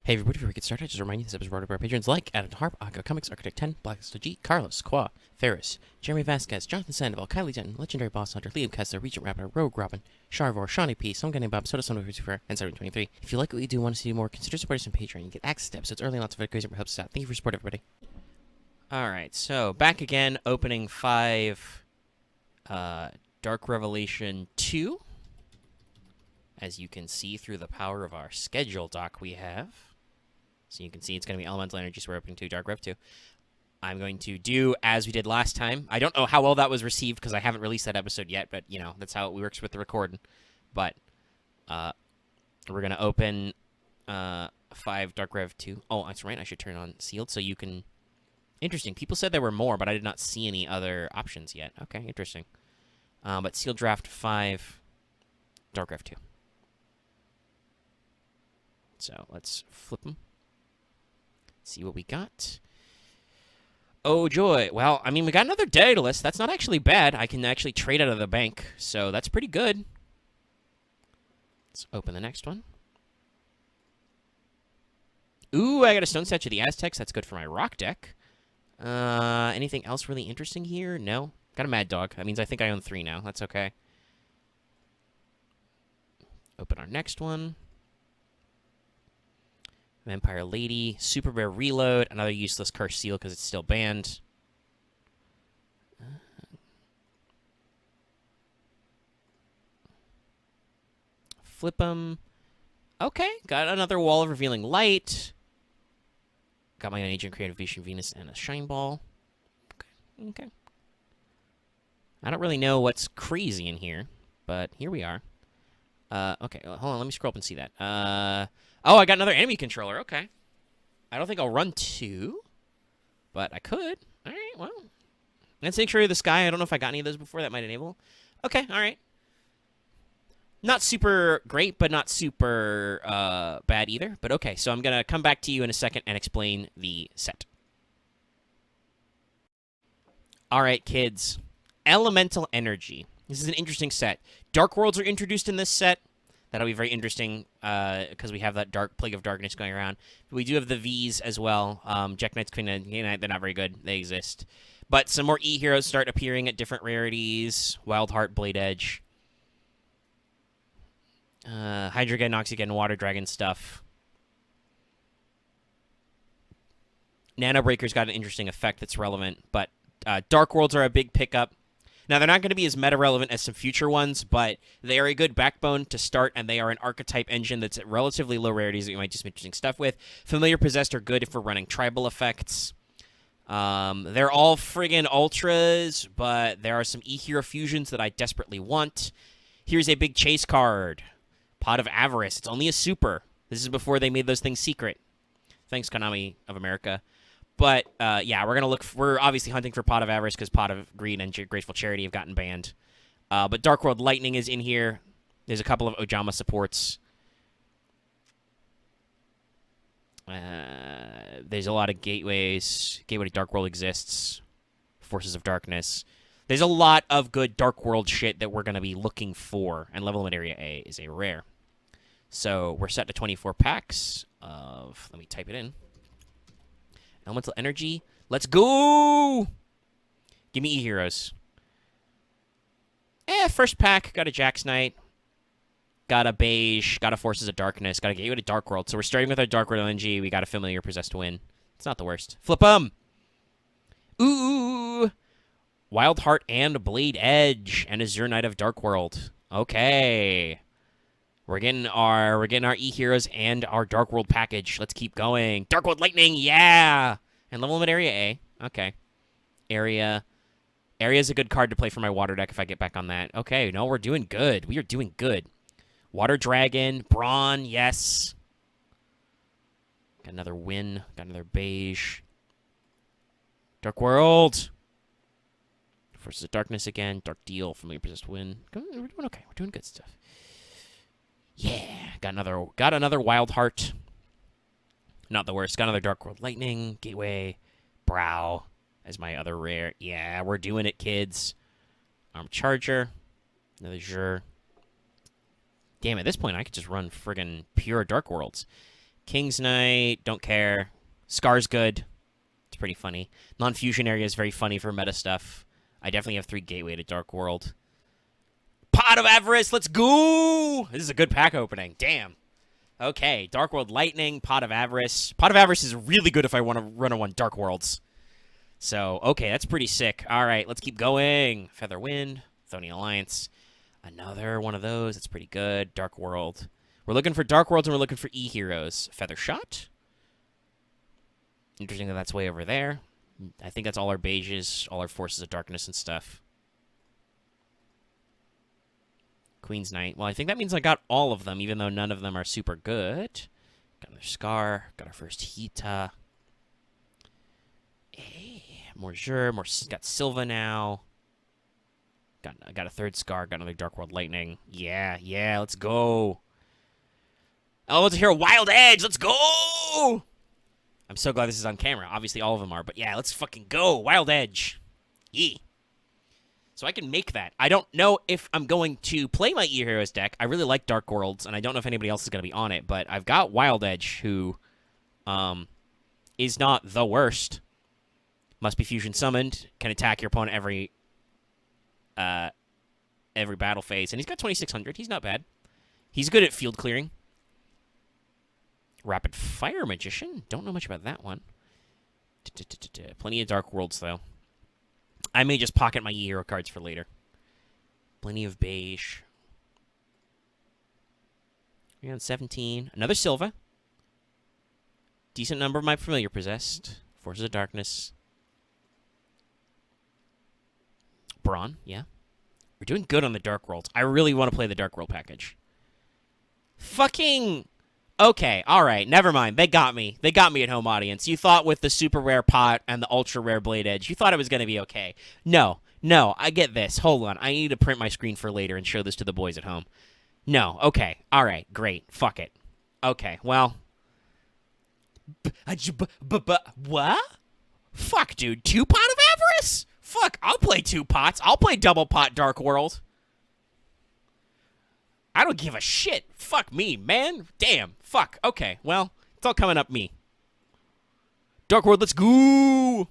Hey everybody, before we get started, just a reminder this episode is brought to our patrons like Adam Harp, Aka Comics, Architect 10, Blackest G, Carlos, Qua, Ferris, Jeremy Vasquez, Jonathan Sandoval, Kylie Denton, Legendary Boss Hunter, Liam Kessler, Regent Rapper, Rogue Robin, Sharvor, Shawnee P, Some Guy Named Bob, Soda Soda Lucifer, and 723. If you like what we do and want to see more, consider supporting us on Patreon. You get access to episodes early and lots of other crazy helps us out. Thank you for your support, everybody. Alright, so back again, opening 5, Dark Revelation 2. As you can see through the power of our schedule doc we have. So you can see it's going to be Elemental Energy, so we're opening 2, Dark Rev 2. I'm going to do as we did last time. I don't know how well that was received because I haven't released that episode yet, but, you know, that's how it works with the recording. But we're going to open 5, Dark Rev 2. Oh, that's right, I should turn on Sealed so you can... Interesting. People said there were more, but I did not see any other options yet. Okay, interesting. But Sealed Draft 5, Dark Rev 2. So let's flip them. See what we got. Oh, joy. Well, I mean, we got another Daedalus. That's not actually bad. I can actually trade out of the bank, so that's pretty good. Let's open the next one. Ooh, I got a Stone Statue of the Aztecs. That's good for my rock deck. Anything else really interesting here? No. Got a Mad Dog. That means I think I own 3 now. That's okay. Open our next one. Vampire Lady, Super Bear Reload, another useless Curse Seal because it's still banned. Flip 'em. Okay, got another Wall of Revealing Light. Got my own Agent Creative Vision Venus and a Shine Ball. Okay. I don't really know what's crazy in here, but here we are. Okay, well, hold on, let me scroll up and see that. Oh, I got another enemy controller. Okay. I don't think I'll run 2, but I could. All right, well. And Sanctuary of the Sky, I don't know if I got any of those before. That might enable. Okay, all right. Not super great, but not super bad either. But okay, so I'm going to come back to you in a second and explain the set. All right, kids. Elemental Energy. This is an interesting set. Dark Worlds are introduced in this set. That'll be very interesting because we have that Plague of Darkness going around. We do have the Vs as well. Jack Knight's Queen Knight, they're not very good. They exist. But some more E-heroes start appearing at different rarities. Wild Heart, Blade Edge. Hydra again, Nox again, Water Dragon stuff. Nano Breaker's got an interesting effect that's relevant. But Dark Worlds are a big pickup. Now, they're not going to be as meta-relevant as some future ones, but they are a good backbone to start, and they are an archetype engine that's at relatively low rarities that you might do some interesting stuff with. Familiar Possessed are good if we're running tribal effects. They're all friggin' ultras, but there are some E-Hero fusions that I desperately want. Here's a big chase card. Pot of Avarice. It's only a super. This is before they made those things secret. Thanks, Konami of America. But, yeah, we're obviously hunting for Pot of Avarice because Pot of Greed and Grateful Charity have gotten banned. But Dark World Lightning is in here. There's a couple of Ojama supports. There's a lot of gateways. Gateway to Dark World exists. Forces of Darkness. There's a lot of good Dark World shit that we're going to be looking for. And Level Limit Area A is a rare. So we're set to 24 packs of... Let me type it in. Elemental Energy. Let's go! Give me E-Heroes. First pack. Got a Jax Knight. Got a Beige. Got a Forces of Darkness. Got a Gateway to Dark World. So we're starting with our Dark World LNG. We got a Familiar Possessed Win. It's not the worst. Flip 'em! Ooh! Wild Heart and Blade Edge. And Azure Knight of Dark World. Okay. We're getting our E-Heroes and our Dark World package. Let's keep going. Dark World Lightning, yeah! And Level Limit Area A. Okay. Area is a good card to play for my Water deck if I get back on that. Okay, no, we're doing good. We are doing good. Water Dragon, Brawn, yes. Got another Win. Got another Beige. Dark World. Forces of Darkness again. Dark Deal, Familiar Possessed Win. We're doing okay. We're doing good stuff. Yeah, got another Wild Heart. Not the worst. Got another Dark World Lightning, Gateway, Brow as my other rare. Yeah, we're doing it, kids. Armed Charger, another Azure. Damn, at this point, I could just run friggin' pure Dark Worlds. King's Knight, don't care. Scar's good. It's pretty funny. Non-fusion area is very funny for meta stuff. I definitely have 3 Gateway to Dark World. Pot of Avarice, let's go! This is a good pack opening. Damn. Okay, Dark World Lightning, Pot of Avarice. Pot of Avarice is really good if I want to run on Dark Worlds. So, okay, that's pretty sick. All right, let's keep going. Feather Wind, Thonian Alliance. Another one of those. That's pretty good. Dark World. We're looking for Dark Worlds and we're looking for E-Heroes. Feather Shot. Interesting that that's way over there. I think that's all our beiges, all our Forces of Darkness and stuff. Queen's Knight. Well, I think that means I got all of them, even though none of them are super good. Got another Scar. Got our first Hita. Hey, more Zhur. Got Silva now. Got a third Scar. Got another Dark World Lightning. Yeah, let's go. Oh, let's hear a Wild Edge. Let's go! I'm so glad this is on camera. Obviously, all of them are. But yeah, let's fucking go. Wild Edge. Yeah. So I can make that. I don't know if I'm going to play my E-Heroes deck. I really like Dark Worlds, and I don't know if anybody else is going to be on it. But I've got Wild Edge, who is not the worst. Must be fusion summoned. Can attack your opponent every battle phase. And he's got 2,600. He's not bad. He's good at field clearing. Rapid Fire Magician. Don't know much about that one. Plenty of Dark Worlds, though. I may just pocket my E-Hero cards for later. Plenty of beige. We're on 17. Another Silva. Decent number of my familiar possessed. Forces of Darkness. Brawn, yeah. We're doing good on the Dark Worlds. I really want to play the Dark World package. Fucking... Okay, alright, never mind. They got me. They got me at home audience. You thought with the super rare pot and the ultra rare Blade Edge, you thought it was going to be okay. No, I get this. Hold on. I need to print my screen for later and show this to the boys at home. No, okay, alright, great. Fuck it. Okay, well... What? Fuck, dude. 2 Pot of Avarice? Fuck, I'll play 2 pots. I'll play double pot Dark World. I don't give a shit. Fuck me, man. Damn. Fuck. Okay, well, it's all coming up me. Dark World, let's go!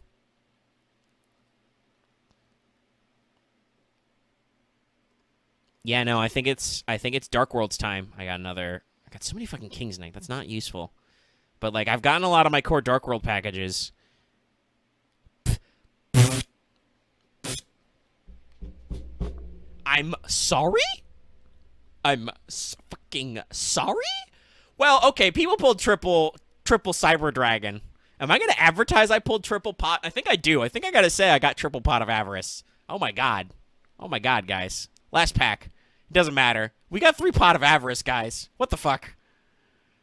Yeah, no, I think it's Dark World's time. I got so many fucking King's Knight. That's not useful. But, like, I've gotten a lot of my core Dark World packages. I'm sorry? I'm fucking sorry? Well, okay, people pulled triple Cyber Dragon. Am I going to advertise I pulled triple pot? I think I do. I think I got to say I got triple pot of Avarice. Oh my god. Oh my god, guys. Last pack. It doesn't matter. We got 3 pot of Avarice, guys. What the fuck?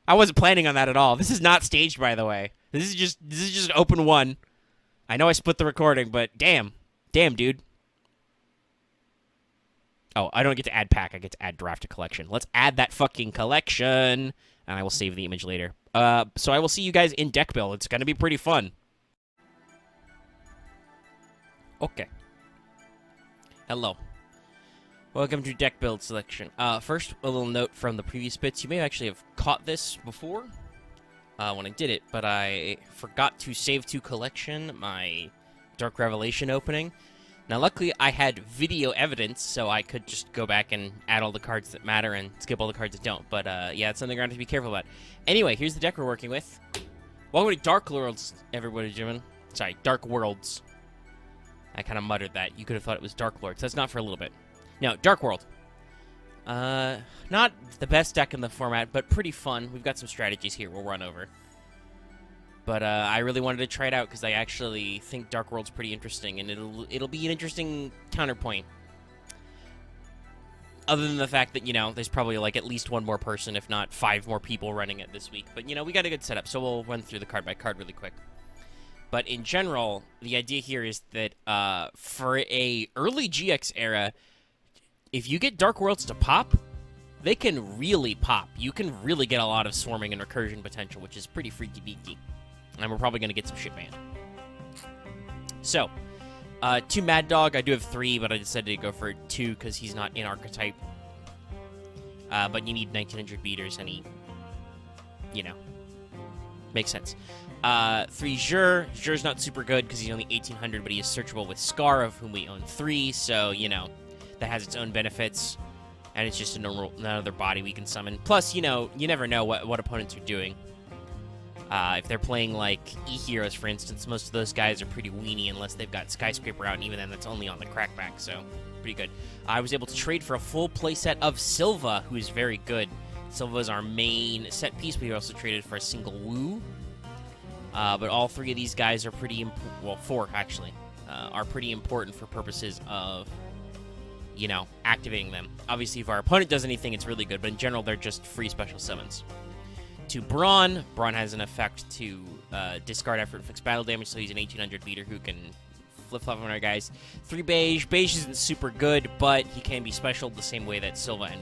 I wasn't planning on that at all. This is not staged, by the way. This is just open 1. I know I split the recording, but damn. Damn, dude. Oh, I don't get to add pack. I get to add draft to collection. Let's add that fucking collection, and I will save the image later. So I will see you guys in deck build. It's going to be pretty fun. Okay. Hello. Welcome to deck build selection. First, a little note from the previous bits. You may actually have caught this before when I did it, but I forgot to save to collection my Dark Revelation opening. Now, luckily, I had video evidence, so I could just go back and add all the cards that matter and skip all the cards that don't. But, yeah, it's something I have to be careful about. Anyway, here's the deck we're working with. Welcome to Dark Worlds, everybody, Jimin. Sorry, Dark Worlds. I kind of muttered that. You could have thought it was Dark Lords. That's not for a little bit. No, Dark World. Not the best deck in the format, but pretty fun. We've got some strategies here we'll run over. But I really wanted to try it out because I actually think Dark World's pretty interesting, and it'll be an interesting counterpoint. Other than the fact that, you know, there's probably like at least 1 more person, if not 5 more people running it this week. But, you know, we got a good setup, so we'll run through the card by card really quick. But in general, the idea here is that for a early GX era, if you get Dark Worlds to pop, they can really pop. You can really get a lot of swarming and recursion potential, which is pretty freaky deaky. And we're probably going to get some shit banned. So, 2 Mad Dog. I do have 3, but I decided to go for 2 because he's not in archetype. But you need 1900 beaters, and he, you know, Makes sense. 3 Zhur. Zhur's not super good because he's only 1800, but he is searchable with Scar, of whom we own 3, so, you know, that has its own benefits. And it's just another body we can summon. Plus, you know, you never know what opponents are doing. If they're playing, like, E-Heroes, for instance, most of those guys are pretty weenie unless they've got Skyscraper out, and even then that's only on the crackback, so pretty good. I was able to trade for a full playset of Silva, who is very good. Silva is our main set piece, but we also traded for a single Wu. But all 3 of these guys are pretty well, 4, actually, are pretty important for purposes of, you know, activating them. Obviously, if our opponent does anything, it's really good, but in general, they're just free special summons. To Braun. Braun has an effect to discard effort and fix battle damage, so he's an 1800 beater who can flip-flop on our guys. 3 Beige. Beige isn't super good, but he can be special the same way that Silva and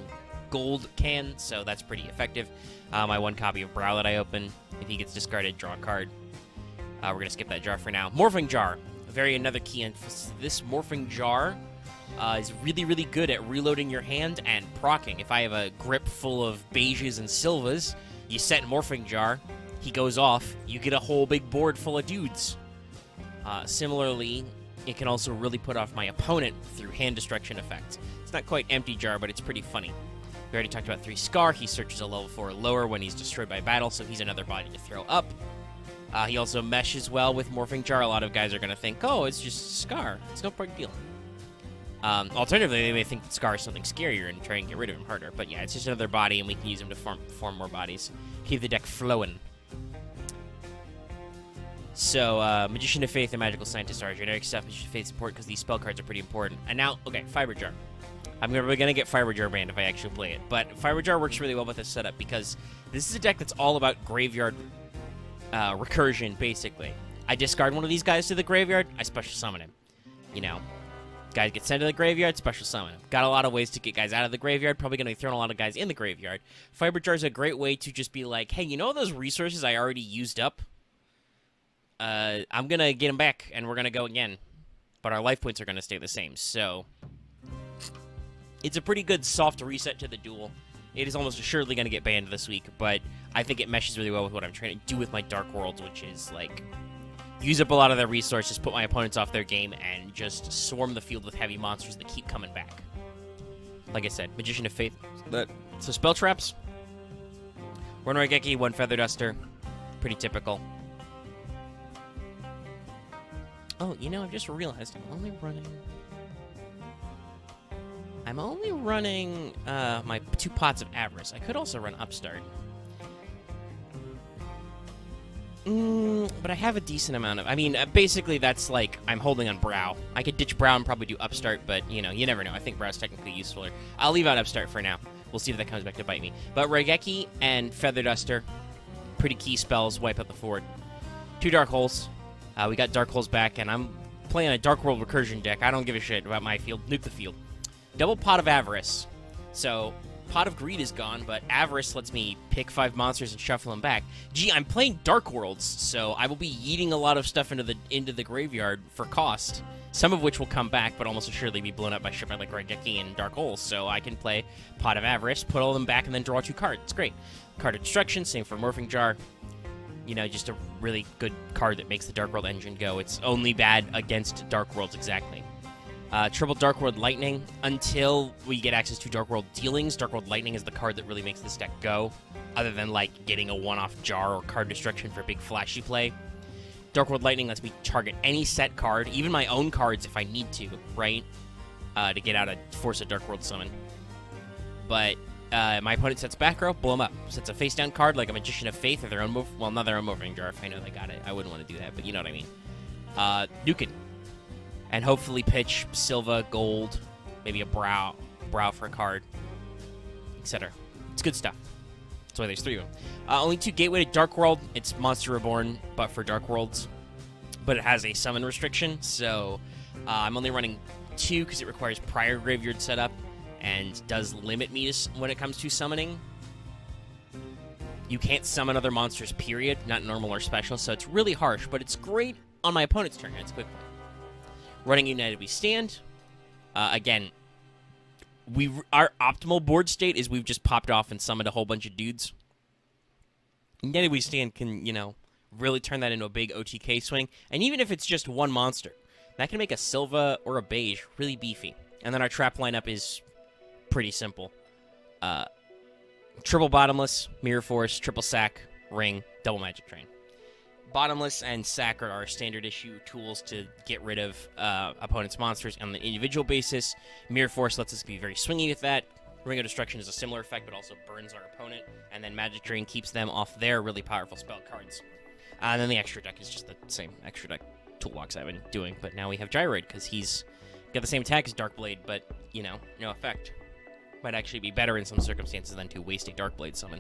Gold can, so that's pretty effective. My 1 copy of Brow that I open. If he gets discarded, draw a card. We're going to skip that jar for now. Morphing Jar. Another key emphasis. This Morphing Jar is really, really good at reloading your hand and proccing. If I have a grip full of Beiges and Silvas, you set Morphing Jar, he goes off, you get a whole big board full of dudes. Similarly, it can also really put off my opponent through hand destruction effects. It's not quite Empty Jar, but it's pretty funny. We already talked about 3 Scar. He searches a level 4 or lower when he's destroyed by battle, so he's another body to throw up. He also meshes well with Morphing Jar. A lot of guys are going to think, oh, it's just Scar. It's no big deal. Alternatively, they may think that Scar is something scarier and try and get rid of him harder. But yeah, it's just another body, and we can use him to form more bodies. Keep the deck flowing. So, Magician of Faith and Magical Scientist are generic stuff. Magician of Faith is important because these spell cards are pretty important. And now, okay, Fiber Jar. I'm probably going to get Fiber Jar banned if I actually play it. But Fiber Jar works really well with this setup because this is a deck that's all about graveyard recursion, basically. I discard one of these guys to the graveyard, I special summon him. You know, guys get sent to the graveyard, special summon him. Got a lot of ways to get guys out of the graveyard, probably going to be throwing a lot of guys in the graveyard. Fiber Jar is a great way to just be like, hey, you know those resources I already used up? I'm going to get them back, and we're going to go again. But our life points are going to stay the same, so it's a pretty good soft reset to the duel. It is almost assuredly going to get banned this week, but I think it meshes really well with what I'm trying to do with my Dark Worlds, which is, like, use up a lot of their resources, put my opponents off their game, and just swarm the field with heavy monsters that keep coming back. Like I said, Magician of Faith. So Spell Traps. 1 Raigeki, 1 Feather Duster. Pretty typical. Oh, you know, I've just realized I'm only running my 2 pots of Avarice. I could also run Upstart. But I have a decent amount of... I mean, basically that's like I'm holding on Brow. I could ditch Brow and probably do Upstart, but, you know, you never know. I think Brow's technically usefuler. I'll leave out Upstart for now. We'll see if that comes back to bite me. But Raigeki and Feather Duster, pretty key spells, wipe out the forward. 2 Dark Holes. We got Dark Holes back, and I'm playing a Dark World Recursion deck. I don't give a shit about my field. Nuke the field. Double Pot of Avarice. So, Pot of Greed is gone, but Avarice lets me pick 5 monsters and shuffle them back. Gee, I'm playing Dark Worlds, so I will be yeeting a lot of stuff into the graveyard for cost. Some of which will come back, but almost assuredly be blown up by shit like Raigeki and Dark Holes. So I can play Pot of Avarice, put all of them back, and then draw 2 cards. It's great. Card of Destruction, same for Morphing Jar. You know, just a really good card that makes the Dark World engine go. It's only bad against Dark Worlds, exactly. Triple Dark World Lightning. Until we get access to Dark World Dealings, Dark World Lightning is the card that really makes this deck go, other than, like, getting a one-off jar or card destruction for big flashy play. Dark World Lightning lets me target any set card, even my own cards if I need to, right? To get out force a Dark World summon. But my opponent sets back row, blow them up. Sets a face-down card like a Magician of Faith or their own well, not their own Morphing Jar if I know they got it. I wouldn't want to do that, but you know what I mean. Nuke it. And hopefully pitch Silva, Gold, maybe a Brow for a card, etc. It's good stuff. That's why there's 3 of them. Only 2 Gateway to Dark World. It's Monster Reborn, but for Dark Worlds. But it has a summon restriction, so I'm only running 2 because it requires prior graveyard setup and does limit me when it comes to summoning. You can't summon other monsters, period, not normal or special, so it's really harsh, but it's great on my opponent's turn. It's a quick play. Running United We Stand. Again, our optimal board state is we've just popped off and summoned a whole bunch of dudes. United We Stand can, you know, really turn that into a big OTK swing. And even if it's just one monster, that can make a Silva or a Beige really beefy. And then our trap lineup is pretty simple. Triple Bottomless, Mirror Force, Triple Sack, Ring, Double Magic Train. Bottomless and Sack are our standard issue tools to get rid of opponent's monsters on an individual basis. Mirror Force lets us be very swingy with that. Ring of Destruction is a similar effect, but also burns our opponent. And then Magic Train keeps them off their really powerful spell cards. And then the extra deck is just the same extra deck toolbox I've been doing. But now we have Gyroid, because he's got the same attack as Darkblade, but, you know, no effect. Might actually be better in some circumstances than to waste a Darkblade summon.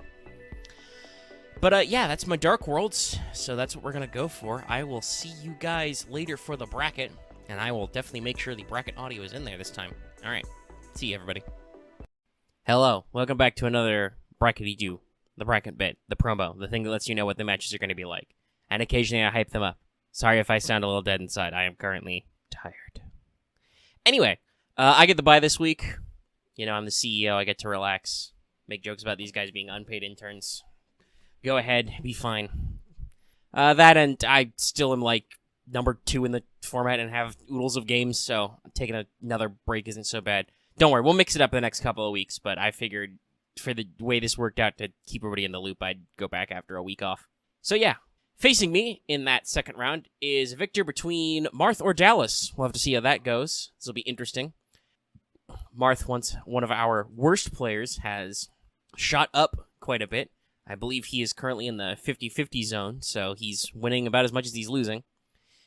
But, yeah, that's my Dark Worlds, so that's what we're going to go for. I will see you guys later for the bracket, and I will definitely make sure the bracket audio is in there this time. All right, see you, everybody. Hello, welcome back to another brackety-doo, the bracket bit, the promo, the thing that lets you know what the matches are going to be like. And occasionally I hype them up. Sorry if I sound a little dead inside, I am currently tired. Anyway, I get the bye this week. You know, I'm the CEO, I get to relax, make jokes about these guys being unpaid interns. Go ahead, be fine. That and I still am like number 2 in the format and have oodles of games, so taking another break isn't so bad. Don't worry, we'll mix it up in the next couple of weeks, but I figured for the way this worked out to keep everybody in the loop, I'd go back after a week off. So yeah, facing me in that second round is Victor between Marth or Dallas. We'll have to see how that goes. This will be interesting. Marth, once one of our worst players, has shot up quite a bit. I believe he is currently in the 50-50 zone, so he's winning about as much as he's losing.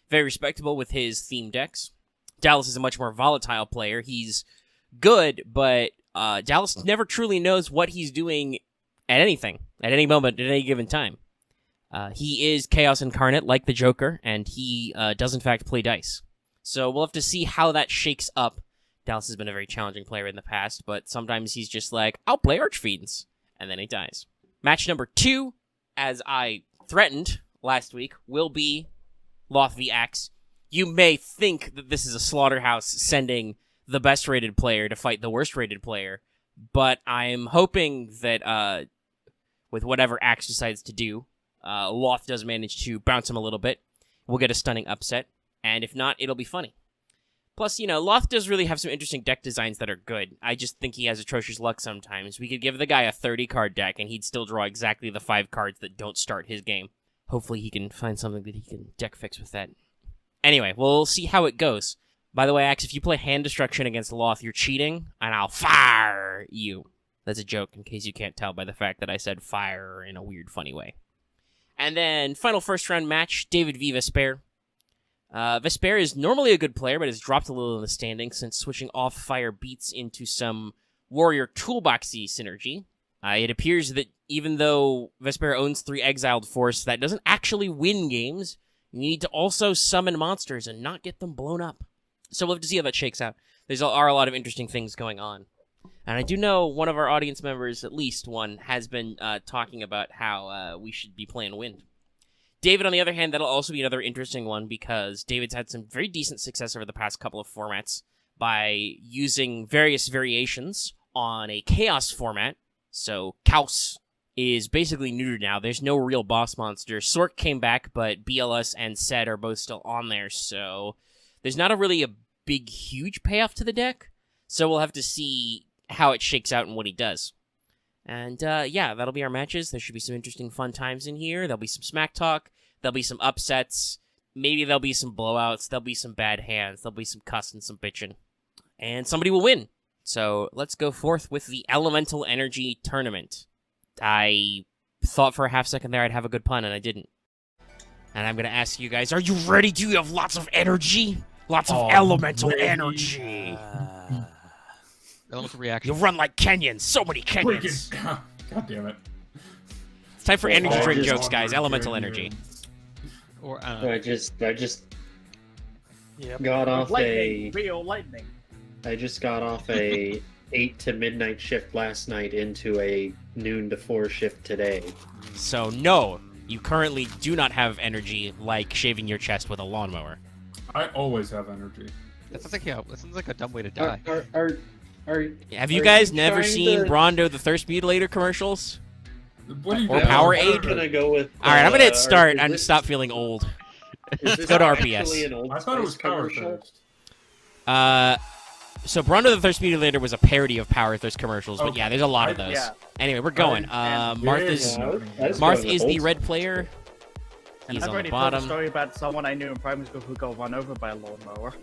Very respectable with his theme decks. Dallas is a much more volatile player. He's good, but Dallas never truly knows what he's doing at anything, at any moment, at any given time. He is Chaos Incarnate, like the Joker, and he does in fact play dice. So we'll have to see how that shakes up. Dallas has been a very challenging player in the past, but sometimes he's just like, I'll play Archfiends, and then he dies. Match number 2, as I threatened last week, will be Loth v. Axe. You may think that this is a slaughterhouse sending the best-rated player to fight the worst-rated player, but I'm hoping that with whatever Axe decides to do, Loth does manage to bounce him a little bit. We'll get a stunning upset, and if not, it'll be funny. Plus, you know, Loth does really have some interesting deck designs that are good. I just think he has atrocious luck sometimes. We could give the guy a 30-card deck, and he'd still draw exactly the 5 cards that don't start his game. Hopefully he can find something that he can deck fix with that. Anyway, we'll see how it goes. By the way, Axe, if you play Hand Destruction against Loth, you're cheating, and I'll fire you. That's a joke, in case you can't tell by the fact that I said fire in a weird, funny way. And then, final first-round match, David v. Vespairr. Vespairr is normally a good player, but has dropped a little in the standings since switching off Fire Beats into some Warrior Toolboxy synergy. It appears that even though Vespairr owns 3 Exiled Force, that doesn't actually win games. You need to also summon monsters and not get them blown up. So we'll have to see how that shakes out. There are a lot of interesting things going on. And I do know one of our audience members, at least one, has been talking about how we should be playing Wind. David, on the other hand, that'll also be another interesting one because David's had some very decent success over the past couple of formats by using various variations on a Chaos format. So Chaos is basically neutered now. There's no real boss monster. Sork came back, but BLS and Sed are both still on there, so there's not really a big, huge payoff to the deck. So we'll have to see how it shakes out and what he does. And, yeah, that'll be our matches. There should be some interesting fun times in here. There'll be some smack talk. There'll be some upsets. Maybe there'll be some blowouts. There'll be some bad hands. There'll be some cuss and some bitching. And somebody will win. So let's go forth with the Elemental Energy Tournament. I thought for a half second there I'd have a good pun, and I didn't. And I'm going to ask you guys, are you ready? Do you have lots of energy? Lots of elemental energy. Elemental reaction. You run like Kenyans. So many Kenyans. God damn it. It's time for energy drink jokes, guys. Elemental energy. Or I just Yep. got off lightning, real lightning. I just got off a 8 to midnight shift last night into a noon to 4 shift today. So no, you currently do not have energy like shaving your chest with a lawnmower. I always have energy. that sounds like a dumb way to die. Are Have you guys you never trying seen to- Brondo the Thirst Mutilator commercials? What do you Or got? Power I'm Aid? gonna go with. All right, I'm gonna hit is start and this- stop feeling old. Is this go to actually RPS. an Old I thought it was Spice Power commercial? Thirst. So Bronto the Thirst Mutilator was a parody of Power Thirst commercials, but Okay. yeah, there's a lot of those. Yeah. Anyway, we're going. Marth is the red player. And He's I've on already the told a bottom. story about someone I knew in primary school who got run over by a lawnmower.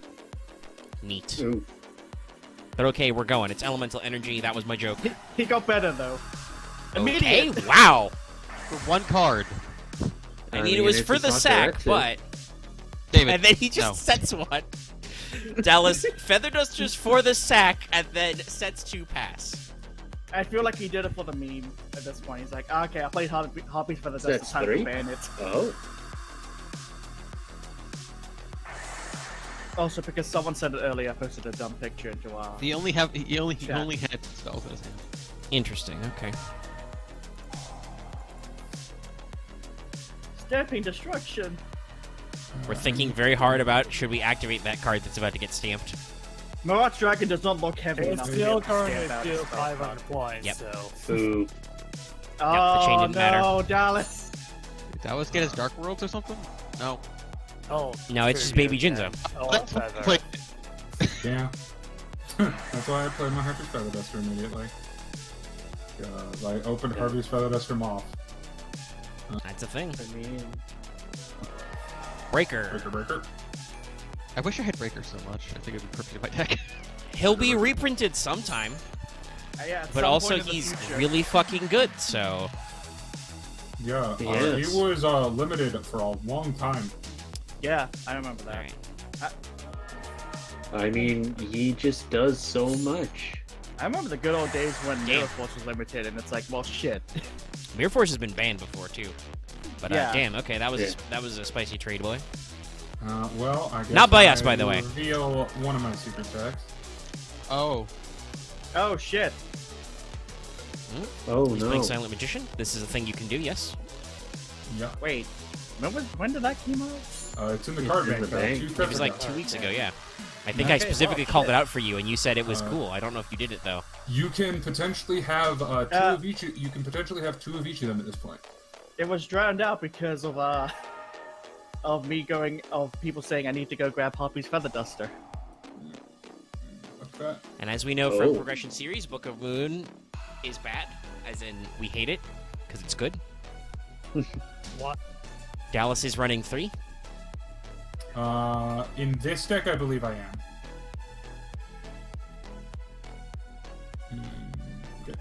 Neat. Ooh. But okay, we're going. It's elemental energy. That was my joke. He got better though. Okay, Immediate. wow. For one card. I mean, it was it's for the not sack, directed. but David. and then he just no. sets one. Dallas Feather Dusters for the sack, and then sets 2 pass. I feel like he did it for the meme at this point. He's like, okay, I played Hobbies for the Dust. That's It's time 3? to ban it. Oh. Also, because someone said it earlier, I posted a dumb picture into our. He only had Chat. spells in his hand. Interesting. Okay. Stamping Destruction. We're thinking very hard about should we activate that card that's about to get stamped. Marth Dragon does not look heavy It's enough. to be still able to currently stamp out still his spell 500 card. points, Yep. so... Ooh. Oh chain didn't matter. no, Dallas. Did Dallas get his Dark Worlds or something? No. Oh, No, it's just Baby Jinzo. Oh, feather. Play- Yeah. That's why I played my Harvey's Feather Duster immediately. I opened Harvey's Feather Duster Moth. That's a thing. I mean, Breaker. Breaker. I wish I had Breaker so much. I think it'd be perfect in my deck. He'll be reprinted sometime, yeah, at but some also point in the he's future. really fucking good. So Yeah, Yes. he was limited for a long time. Yeah, I remember that. all right. I mean, he just does so much. I remember the good old days when Damn. Mirror Force was limited, and it's like, well, shit. Mirror Force has been banned before too. But Yeah. damn, okay, that was Yeah. that was a spicy trade, boy. Well, I guess Not by us, I by the way. Reveal one of my secret decks. Oh. Oh shit. Oh He's no. playing Silent Magician. This is a thing you can do, yes. Yeah. Wait, when did that come out? It's in the card Bang, game. bang. It was like 2 weeks ago, yeah. I think I Okay, specifically oh, called shit. it out for you, and you said it was Uh, cool. I don't know if you did it though. You can potentially have two of each. You can potentially have 2 of each of them at this point. It was drowned out because of people saying I need to go grab Hoppy's Feather Duster. Okay. And as we know from Oh. Progression Series, Book of Moon is bad, as in we hate it because it's good. What? Dallas is running 3. In this deck, I believe I am. Okay.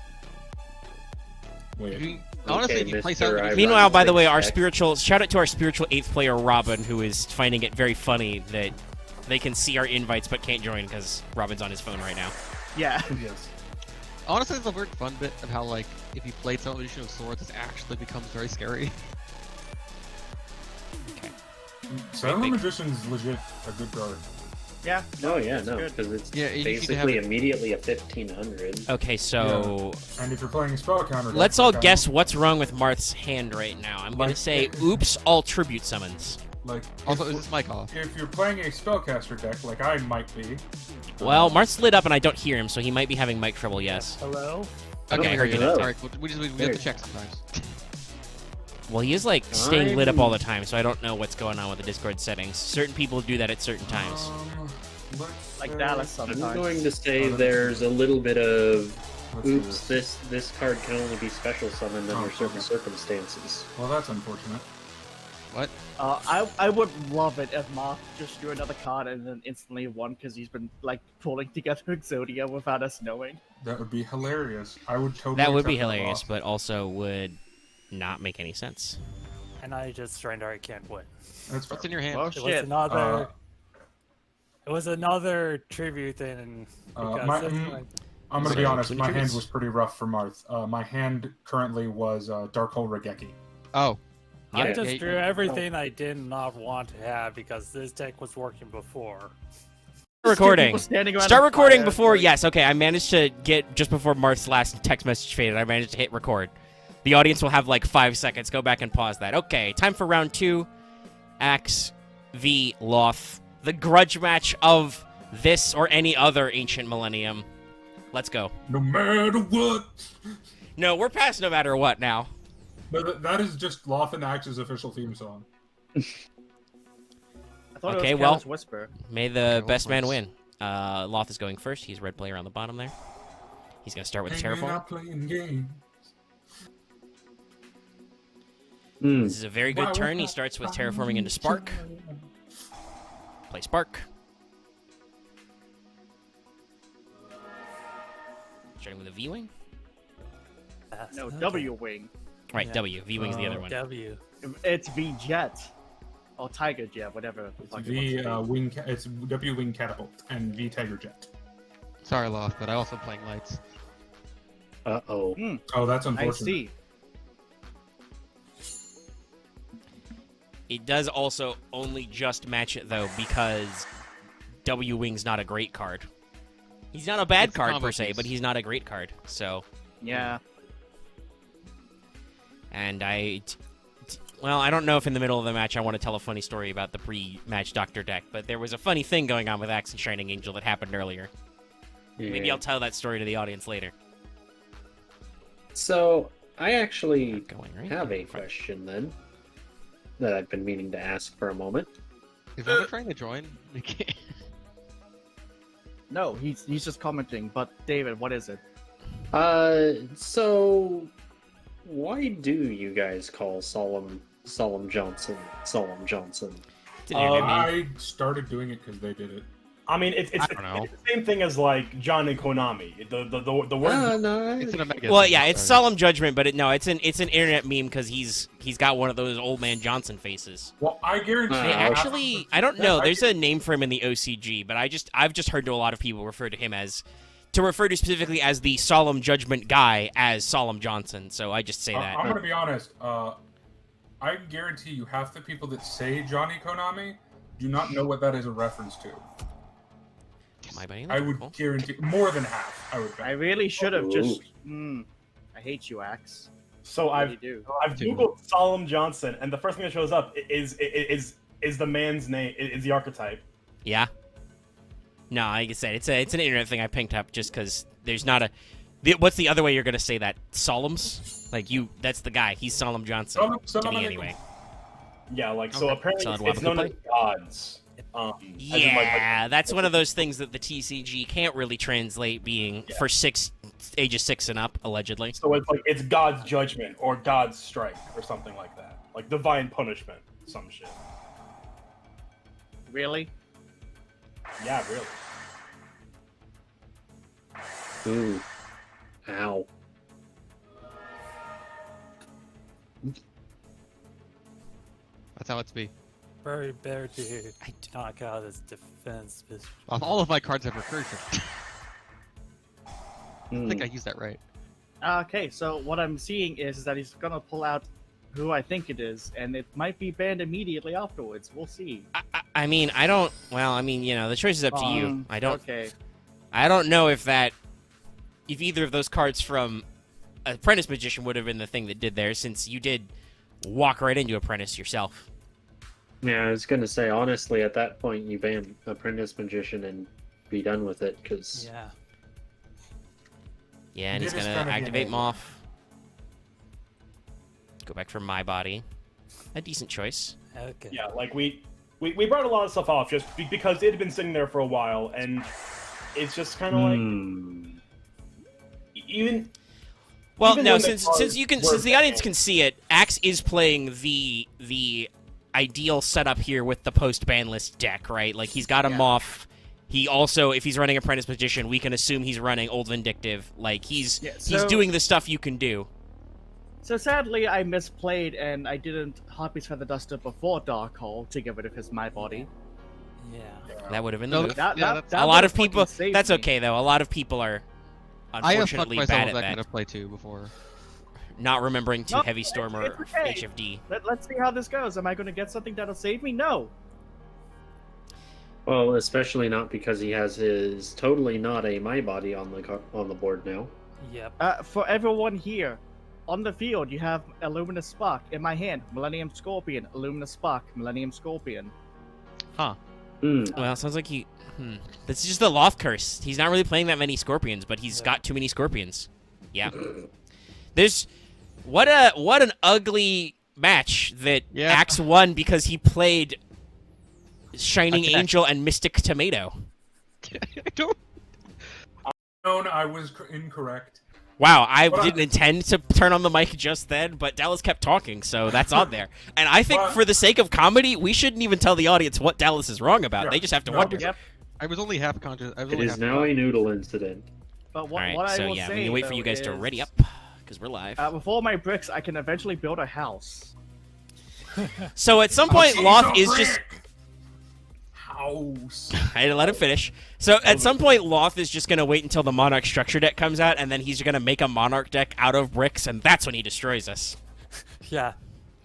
Wait. Honestly, if you play Mr. Silent I Magician, Meanwhile, run by the way, 6 our decks. spiritual shout out to our spiritual 8th player Robin, who is finding it very funny that they can see our invites but can't join because Robin's on his phone right now. Yeah. Yes. honestly, it's a weird fun bit of how, like, if you played Silent Magician of Swords, it actually becomes very scary. Silent Big. Magician's legit a good card. Yeah. Oh yeah, it's no, good. because it's Yeah, you need to have basically it- immediately a 1500. Okay, so And if you're playing a spell counter, let's deck, all like, guess what's wrong with Marth's hand right now. I'm gonna Like- say, oops, all tribute summons. Like, Also, if, is this mic off? if you're playing a spellcaster deck, like I might be. Well, Marth's lit up and I don't hear him, so he might be having mic trouble, yes. Hello? Okay, I heard you. Hello. Alright, we have to check sometimes. Well, he is like staying lit up I'm- all the time, so I don't know what's going on with the Discord settings. Certain people do that at certain times. Let's Like say- Dallas sometimes. I'm going to say Oh, that there's a little bit of let's do oops. This card can only be special summoned Oh, under certain okay. circumstances. Well, that's unfortunate. What? I would love it if Marth just drew another card and then instantly won because he's been like pulling together Exodia without us knowing. That would be hilarious. I would totally. That would be accept hilarious, loss. but also would not make any sense. And I just surrender. I can't win. That's fair. What's in your hand? Oh It was shit! another. It was another tribute thing. Because my- it's mm, like- I'm gonna So, be honest. twin My hand tributes? was pretty rough for Marth. My hand currently was Darkhole Regeki. Oh. I Yeah. just drew everything I did not want to have because this deck was working before. Recording. People standing around Start a recording fire, before. like- Yes, okay. I managed to get just before Marth's last text message faded. I managed to hit record. The audience will have like 5 seconds. Go back and pause that. Okay, time for round 2. Axe v Loth, the grudge match of this or any other ancient millennium. Let's go. No matter what. No, we're past no matter what now. But that is just Loth and Axe's official theme song. I thought Okay, it was well- Careless Whisper. May the Okay, best man points. win. Loth is going first. He's a red player on the bottom there. He's going to start with Hanging Terraform. out playing games. Hmm. This is a very good turn. He starts with terraforming into Spark. Play Spark. Starting with a V-Wing. That's No, okay. W Wing. Right, Yeah. W. V-Wing's the other one. W. It's V Jet. Or Tiger Jet, whatever. the It's fuck it wants V to be. wing. It's W wing catapult and V tiger jet. Sorry, Loth, but I also playing lights. Uh-oh. Oh, that's I unfortunate. see. It does also only just match it, though, because W-Wing's not a great card. He's not a bad It's a card, combo per se, piece. but he's not a great card. So, Yeah. and well, I don't know if in the middle of the match I want to tell a funny story about the pre-match Doctor deck, but there was a funny thing going on with Axe and Shining Angel that happened earlier. Maybe Yeah. I'll tell that story to the audience later. So, I actually Going right have there. a question then that I've been meaning to ask for a moment. Is Loth trying to join? No, he's just commenting. But David, what is it? So why do you guys call Solemn Johnson? Didn't hear me. I started doing it because they did it. I mean, it's I don't know. the same thing as like John and Konami. The word. No, It's an Omega. Well, thing, yeah, it's sorry. Solemn Judgment, but it's an internet meme because he's got one of those old man Johnson faces. Well, I guarantee. They Uh, actually, I don't know. There's a name for him in the OCG, but I've just heard a lot of people refer to him specifically as the Solemn Judgment guy as Solemn Johnson. So I just say that. I'm gonna be honest. I guarantee you, half the people that say Johnny Konami do not know what that is a reference to. Am I biting I that? would Cool. guarantee more than half. I would bet. I really should have just. Ooh. I hate you, Axe. So What do I've you do? I've googled Solemn Johnson, and the first thing that shows up is the man's name, is the archetype. Yeah. No, like I said, it's an internet thing I picked up just because there's not a. What's the other way you're gonna say that? Solemns? Like that's the guy. He's Solemn Johnson to me anyway. Yeah, like so Okay. apparently Solid it's known as Wapaku gods. As in, Yeah, that's one of those things that the TCG can't really translate being for ages 6 and up, allegedly. so it's like it's God's judgment or God's strike or something like that, like divine punishment, some shit. Really? Yeah, really. Ooh. Ow. That's how it's be. Very better to I- knock out his defense. All of my cards have recursion. I Hmm. think I used that right. Okay, so what I'm seeing is that he's gonna pull out who I think it is, and it might be banned immediately afterwards. We'll see. I mean, I don't. Well, I mean, the choice is up to you. I don't. Okay. I don't know if either of those cards from Apprentice Magician would have been the thing that did there, since you did walk right into Apprentice yourself. Yeah, I was gonna say, honestly, at that point, you ban Apprentice Magician and be done with it, because Yeah. Yeah, and he's It is gonna kinda activate gimmicky. Moth. Go back for my body. A decent choice. Okay. Yeah, like we brought a lot of stuff off just because it had been sitting there for a while, and it's just kind of like even. Well, Even no, when the since cards you can, were since the audience banned. can see it, Axe is playing the ideal setup here with the post ban list deck, right? Like he's got a Moth. He also, if he's running Apprentice Magician, we can assume he's running Old Vindictive. Like he's doing the stuff you can do. So sadly, I misplayed and I didn't Harpy's Feather Duster before Dark Hole to get rid of his my body. Yeah. That would have been the No, move. That, Yeah, that, that's- A that lot of would've people. fucking saved That's me. okay though. A lot of people are I have fucked unfortunately myself bad with at that kind that, of play too before. not remembering to No, Heavy Storm or it's okay. HFD. Let's see how this goes. Am I going to get something that'll save me? No. well, especially not because he has his totally not a my body on the board now. Yep. For everyone here, on the field, you have Illuminous Spark. In my hand, Millennium Scorpion, Illuminous Spark, Millennium Scorpion. Huh. Well, sounds like he. This is just the Loth curse. He's not really playing that many Scorpions, but he's got too many Scorpions. Yeah. There's What an ugly match that Yeah. Axe won because he played Shining Okay. Angel and Mystic Tomato. I don't. Known I was incorrect. Wow, I What? didn't intend to turn on the mic just then, but Dallas kept talking, so that's on there. And I think What? for the sake of comedy, we shouldn't even tell the audience what Dallas is wrong about. Yeah, They just have to no. wonder. Yep. I was only half conscious. I was It only is half now a noodle incident. But All what, right, what I so will yeah, say, we can wait for you though, guys to is, ready up, because we're live. With all my bricks, I can eventually build a house. So at some point, She's Loth a is just... brick. House. I had to let him finish. So at some point, Loth is just going to wait until the Monarch structure deck comes out, and then he's going to make a Monarch deck out of bricks, and that's when he destroys us. Yeah.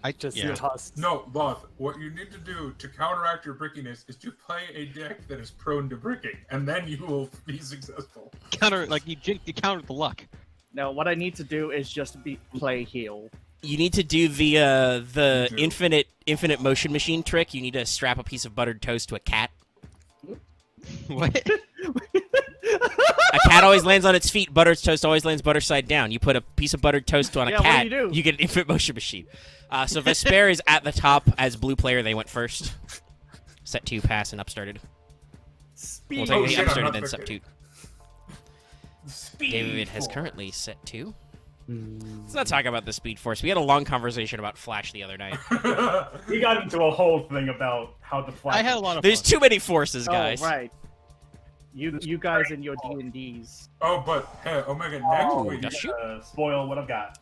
I Just yeah. toss. No, Loth, what you need to do to counteract your brickiness is to play a deck that is prone to bricking, and then you will be successful. Counter like you countered the luck. Now, what I need to do is just play heal. You need to do the Do. infinite motion machine trick. You need to strap a piece of buttered toast to a cat. What? A cat always lands on its feet. Buttered toast always lands butter side down. You put a piece of buttered toast on a Yeah, what do cat, you do? you get an infinite motion machine. So Vespairr is at the top as blue player. They went first. Set 2 pass and up started. Speed. We'll take Oh, the shit, up I'm started not then sub 2. Speed David has force. currently set 2. Let's not talk about the Speed Force. We had a long conversation about Flash the other night. We got into a whole thing about how the flag. I had a lot of There's fun. too many forces, Oh, guys. right. You guys and your D&Ds. Oh, but hey, Omega, next Oh, week. does she? Spoil what I've got.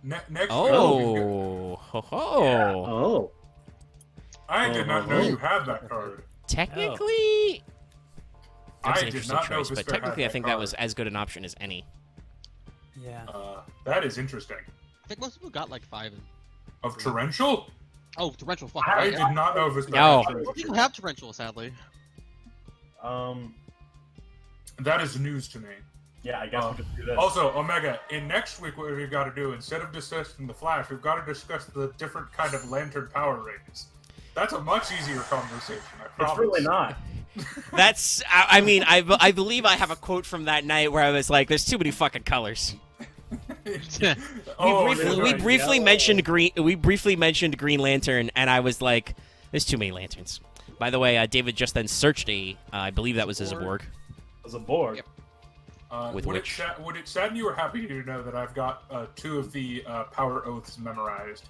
Next week. Oh, ho ho. Oh. I did not know you had that card. Technically, that's I an did interesting not know choice, but Vespairr had technically, I that think that card. was as good an option as any. Yeah. That is interesting. I think most people got like 5. Of torrential? Oh, torrential. Fuck. I right, did yeah. not know Vespairr No. had Most torrential. people have torrential, sadly. That is news to me. Yeah, I guess we could do this. Also, Omega, in next week, what we've got to do, instead of discussing the Flash, we've got to discuss the different kind of lantern power rings. That's a much easier conversation, I promise. it's really not. That's, I mean, I believe I have a quote from that night where I was like, "There's too many fucking colors." Oh, We briefly mentioned green. We briefly mentioned Green Lantern, and I was like, "There's too many lanterns." By the way, David just then searched I believe that was his Borg. As a board. Yep. With would which- would it sadden you or happy to know that I've got 2 of the power oaths memorized,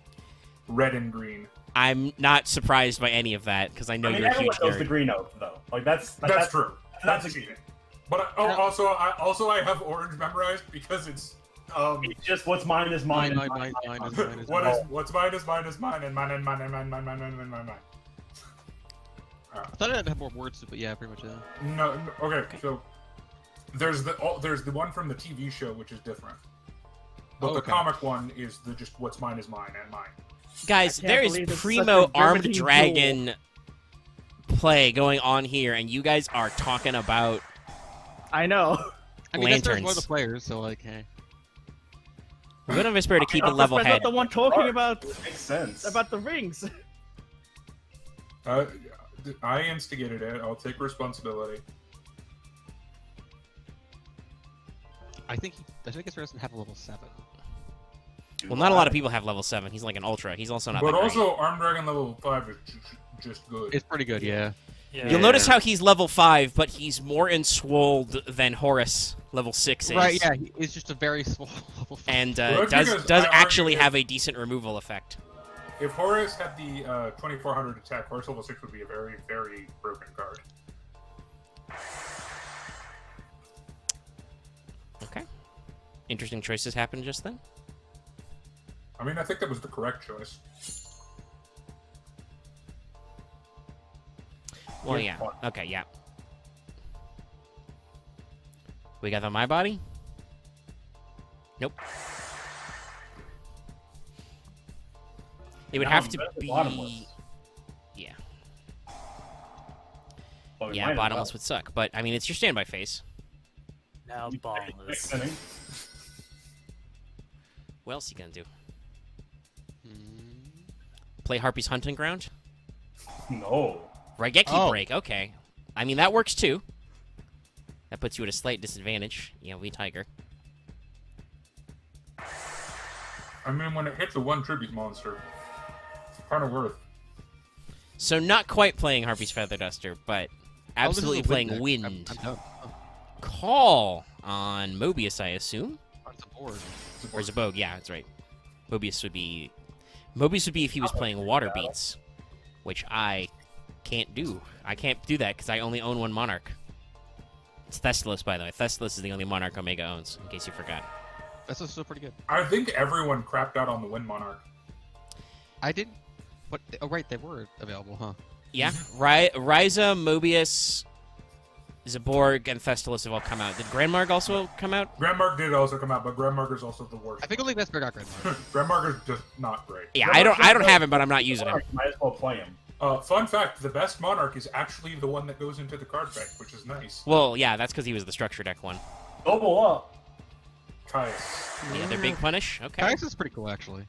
red and green. I'm not surprised by any of that because I know I mean, you're a everyone huge knows the nerd. green oath, though. Like that's True. That's That's a, cheating. But also I have orange memorized because it's it's just what's mine is mine. Mine, and mine is mine. what's mine is mine is mine and mine and mine and mine and mine and mine and mine. I thought it had to have more words to it, but yeah, pretty much. Yeah. No, okay. So there's the one from the TV show which is different, but Oh, the okay. comic one is the just what's mine is mine and mine. Guys, I can't there is believe it's such primo a armed riveting dragon play going on here, and you guys are talking about I know. I mean, that's one of lanterns. the players, so like, hey. We're gonna have Vespairr to keep a I'm level head. not the one talking about Makes sense. the rings. I instigated it. I'll take responsibility. I think this doesn't have a level 7. Well, not a lot of people have level 7. He's like an ultra. He's also not. But that great. also, Armed Dragon level 5 is just good. It's pretty good, yeah. Yeah. You'll notice how he's level 5, but he's more enswolled than Horus level 6 is. Right, yeah. It's just a very small level 5. And Well, that's does because I actually argue have a decent removal effect. If Horus had the 2400 attack, Horus level 6 would be a very, very broken card. Okay. Interesting choices happened just then. I mean, I think that was the correct choice. Well, yeah. Okay, yeah. We got the My Body? Nope. It would have to be... Yeah. Yeah, bottomless would suck. But, I mean, it's your standby phase. Now bombless. What else you gonna do? Play Harpy's Hunting Ground? No. Raigeki Oh. Break, okay. I mean, that works too. That puts you at a slight disadvantage. Yeah, we Tiger. I mean, when it hits a 1 tribute monster, it's kind of worth. So not quite playing Harpy's Feather Duster, but absolutely playing deck. Wind. I'm done. Oh, Call on Mobius, I assume. it's a board. Or Zabog, yeah, that's right. Mobius would be if he was playing Water Beats, which I can't do. I can't do that because I only own 1 Monarch. It's Thestalos, by the way. Thestalos is the only Monarch Omega owns, in case you forgot. That's still pretty good. I think everyone crapped out on the Wind Monarch. I didn't. But oh right, they were available, huh? Yeah, Ryza, Mobius, Zaborg, and Thestalos have all come out. Did Grandmarg also come out? Grandmark did also come out, but Grandmark is also the worst. I think only Vespairr got Grandmark. Grandmark is just not great. Yeah, I don't have him, but I'm not using him. Might as well play him. Fun fact, the best Monarch is actually the one that goes into the card bank, which is nice. Well, yeah, that's because he was the structure deck one. Double up. Caius. The other big punish? Okay. Caius is pretty cool, actually.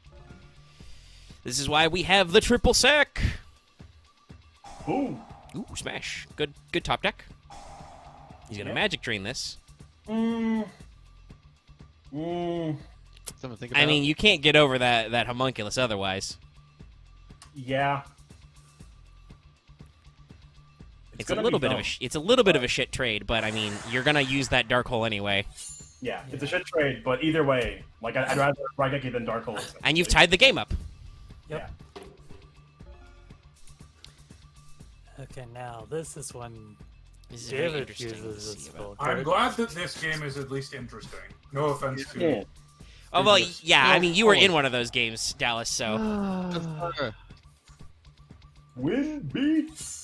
This is why we have the triple sec. Boom. Ooh, smash. Good top deck. He's gonna magic drain this. Something to think about. I mean, you can't get over that homunculus otherwise. Yeah. It's a little bit of a shit trade, but I mean, you're gonna use that dark hole anyway. Yeah, it's a shit trade, but either way, like I'd rather Raigeki than Dark Hole. And you've tied the game up. Yeah. Okay, now this is when This is very David interesting to uses see this about. spell. I'm glad that this game is at least interesting. No offense to Yeah. Oh well, yeah. I mean, you were Oh. in one of those games, Dallas. So Wind beats.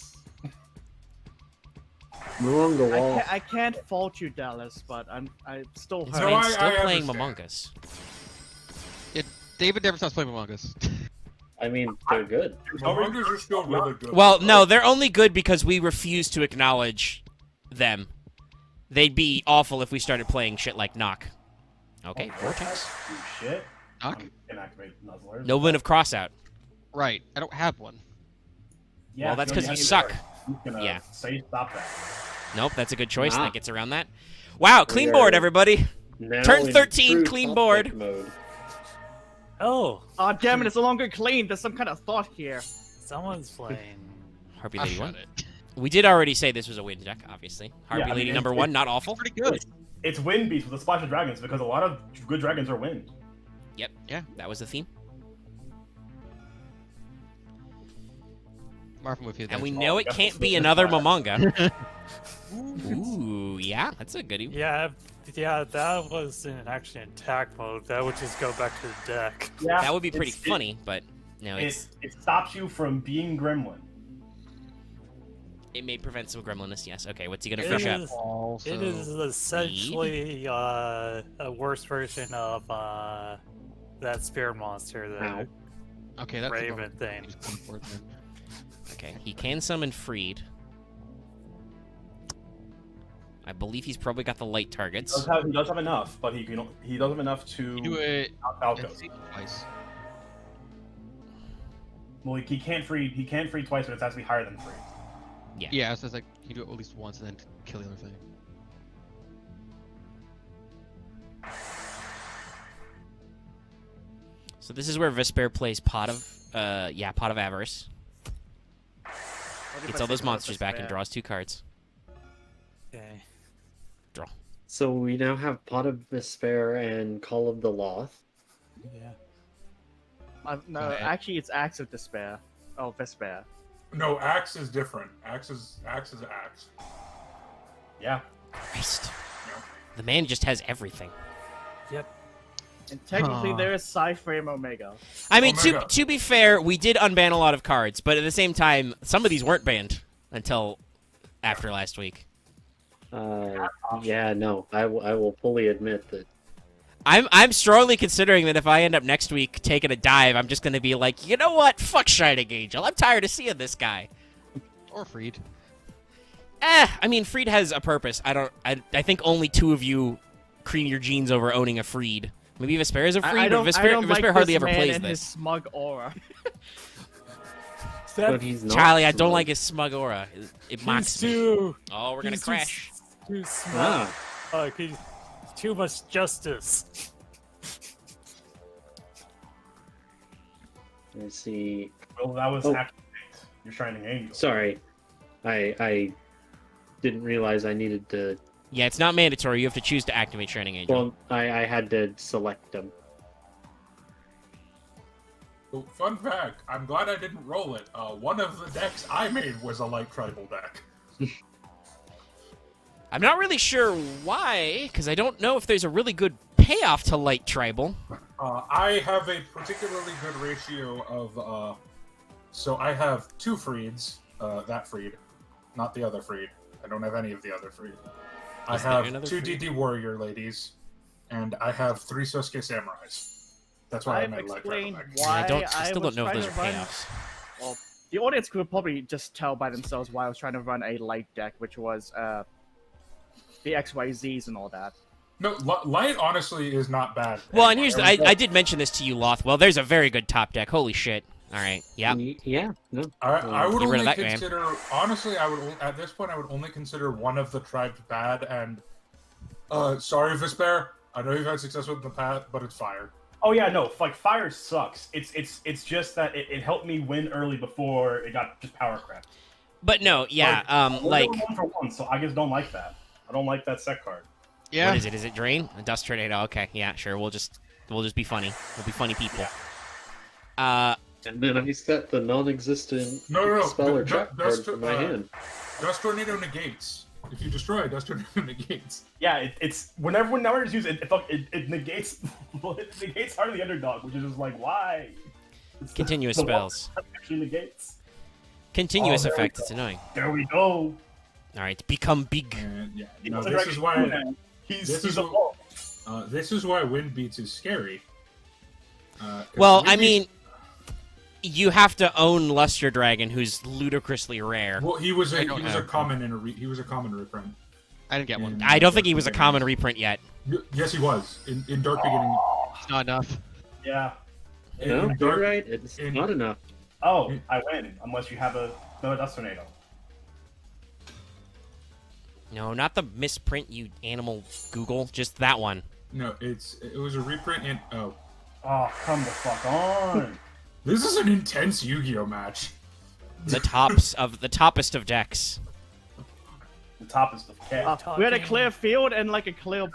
Along the wall. I can't fault you, Dallas, but I still this hurt. No, man's still I playing understand. Among Us. David never stops playing Among Us. I mean, they're good. The Mongols are still really good. Well, no, they're only good because we refuse to acknowledge them. They'd be awful if we started playing shit like Knock. Okay, Vortex. You shit. Knock? Can activate Nuzzlers. Noblin of Crossout. Right. I don't have one. Yeah, Well, that's you 'cause only you have suck. He's gonna Yeah. say stop that. Nope, that's a good choice. Nah. That gets around that. Wow, clean We board, are- everybody. Now Turn in 13, true clean top board. deck Mode. Oh, Oh, damn it, it's no longer clean. There's some kind of thought here. someone's playing. Harpy I Lady shut 1. it. We did already say this was a win deck, obviously. Harpy I mean, Lady it's- number 1, not awful. Pretty good. It's wind beats with a splash of dragons because a lot of good dragons are wind. Yep, yeah, that was the theme. Marvin with you. And we there. know Oh, it that's can't a be good another class. Momanga. Ooh, yeah, that's a goodie. Yeah, that was in actually in attack mode. That would just go back to the deck. Yeah, That would be pretty it's- funny, but no, It stops you from being Gremlin. it may prevent some gremlinness, yes. Okay, what's he gonna It fish up? is- Also, It is essentially a worse version of that spirit monster, the Ow. okay, that's Raven thing. He's going for it then. Okay, he can summon Freed. I believe he's probably got the light targets. He does have enough, but he doesn't have enough to You do it out Falco. and see twice. Well, he can't free twice, but it has to be higher than free. Yeah, so it's like you do it at least once and then kill the other thing. So this is where Vespairr plays Pot of Avarice. Gets all those monsters back and draws 2 cards. Okay. So we now have Pot of Vespairr and Call of the Loth. Yeah. No, Go ahead. actually, it's Axe of Despair. Oh, Vespairr. No, Axe is different. Axe is Axe. Yeah. Christ. Yeah. The man just has everything. Yep. And technically, Huh. there is Cyframe Omega. I mean, Omega. to be fair, we did unban a lot of cards, but at the same time, some of these weren't banned until after last week. Yeah, no, I will fully admit that. I'm strongly considering that if I end up next week taking a dive, I'm just going to be like, you know what? Fuck Shining Angel. I'm tired of seeing this guy. Or Freed. I mean, Freed has a purpose. I think only 2 of you cream your jeans over owning a Freed. Maybe Vespairr is a Freed, I don't, but I don't like Vespairr hardly this ever man plays and his this. smug aura. But he's not. Charlie, I don't smug. like his smug aura. It mocks He's me. too. Oh, we're going to he's crash. Too smart. Ah, He's too much justice. I see. Well, that was Oh. activate your Shining Angel. Sorry, I didn't realize I needed to. Yeah, it's not mandatory. You have to choose to activate Shining Angel. Well, I had to select them. Oh, fun fact, I'm glad I didn't roll it. One of the decks I made was a light tribal deck. I'm not really sure why, because I don't know if there's a really good payoff to light tribal. I have a particularly good ratio of, so I have 2 Freeds, that Freed, not the other Freed. I don't have any of the other Freed. I Is there have another 2 Freed? DD Warrior Ladies, and I have 3 Sosuke Samurais. That's why I I've made light tribal explained deck. why I still was don't know if trying those are to run- payoffs. Well, the audience could probably just tell by themselves why I was trying to run a light deck, which was the XYZs and all that. No, light honestly is not bad. Well, and here's the, I did mention this to you, Loth. Well, there's a very good top deck. Holy shit. All right. Yeah. Yeah. No. I would Get rid only of that, man. consider, honestly, I would at this point I would only consider one of the tribes bad. And sorry, Vespairr, I know you've had success with the past, but it's fire. Oh yeah, no, like fire sucks. It's just that it helped me win early before it got just power crap. But no, yeah. Like Like, 1 for 1, so I just don't like that. I don't like that set card. Yeah. what is it? Is it Drain? A Dust Tornado. Okay. Yeah, sure. We'll just be funny. We'll be funny people. And then I set the non-existent No. spell or Du- trap card Dust- from my hand. Dust Tornado negates. If you destroy, Dust Tornado negates. Yeah, it's whenever it's used, it negates it negates Heart of the Underdog, which is just like why. It's Continuous the one spells. that actually negates. Continuous Oh, there we effect. go. It's annoying. There we go. All right. Become big. And yeah, He no, doesn't this is actually do why that. He's this is a what- ball. this is why Wind Beats is scary. 'Cause Well, Wind I Beats- mean, you have to own Luster Dragon, who's ludicrously rare. well, he was I a don't he was have a common he was a common reprint. I didn't get one. in I don't think he Dark was a Beginnings. common reprint yet. Yes, he was in Dark Beginning. It's not enough. Yeah. No, in you're Dark- right. It's in- not enough. Oh, I win unless you have another Dust Tornado. No, not the misprint, you animal Google. Just that one. No, it was a reprint in. Oh, Oh, come the fuck on. this is an intense Yu-Gi-Oh match. The toppest of decks. The top is the cat. We had a clear field and like a clear.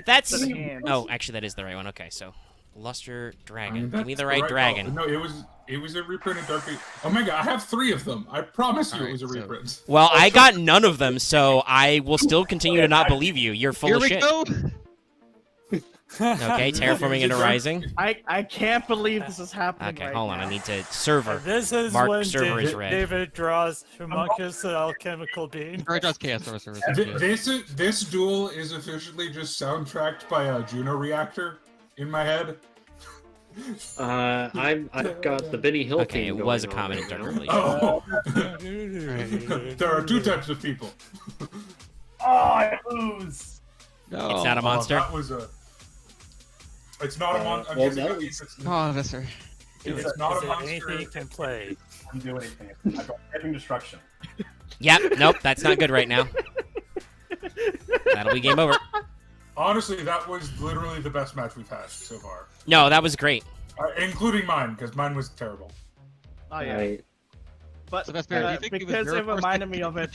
That's set of hands. oh, actually, that is the right one. Okay, so Luster I Dragon. mean, Give me that's the right dragon. Oh, no, it was a reprint in Dark Beginning. Oh my god, I have 3 of them. I promise you, it Alright, was a so- reprint. Well, I got none of them, so I will still continue to not believe you. You're full Here of we shit. go. Okay, Terraforming into Rising. I can't believe this is happening. Okay, right hold on. now. I need to server. This is Mark when server is red. David draws humongous alchemical being. Or just Chaos Sorcerer. This duel is officially just soundtracked by a Juno reactor in my head. I've got the Benny Hill Okay, theme it was a going on common right in now. Dark Relation. Oh, there are 2 types of people. Oh, I lose. No. It's not a monster. That was a. It's not a monster. well, that was- Oh, that's right. It's not a Is there monster. anything you can play? I can do anything. I got everything destruction. Yep, nope, that's not good right now. That'll be game over. Honestly, that was literally the best match we've had so far, No, that was great. including mine, because mine was terrible. Oh yeah, Right. but So that's fair. Do you think it was because your it first reminded pick? me of it.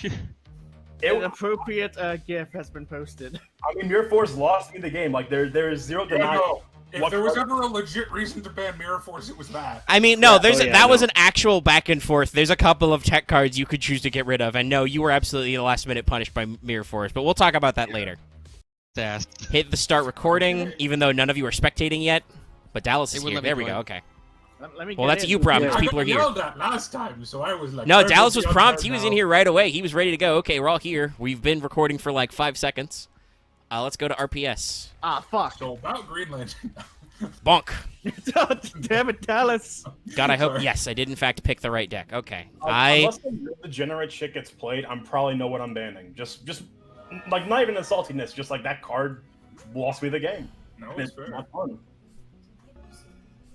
It, An appropriate GIF has been posted. I mean, Mirror Force lost me the game. Like there is zero Yeah, denial. no. If What there was card- ever a legit reason to ban Mirror Force, it was that. I mean, no, there's Oh, yeah, that was no. an actual back and forth. There's a couple of tech cards you could choose to get rid of, and no, you were absolutely the last minute punished by Mirror Force, but we'll talk about that later. Fast. Hit the start recording, even though none of you are spectating yet. But Dallas They is wouldn't here. let me There we join. go. Okay. Let me Well, get that's a in. you problem. Yeah. because People I are got here. yelled at last time, so I was like. No, "Where's Dallas the was other prompt. guy He was now?" in here right away. He was ready to go. Okay, we're all here. We've been recording for like 5 seconds. Let's go to RPS. Ah, fuck. So about Greenland. Bonk. Damn it, Dallas. God, I hope. Sorry. Yes, I did in fact pick the right deck. Okay. Unless the degenerate shit gets played, I'm probably know what I'm banning. Just like not even a saltiness. Just like that card lost me the game. No, It's it's fair. not fun.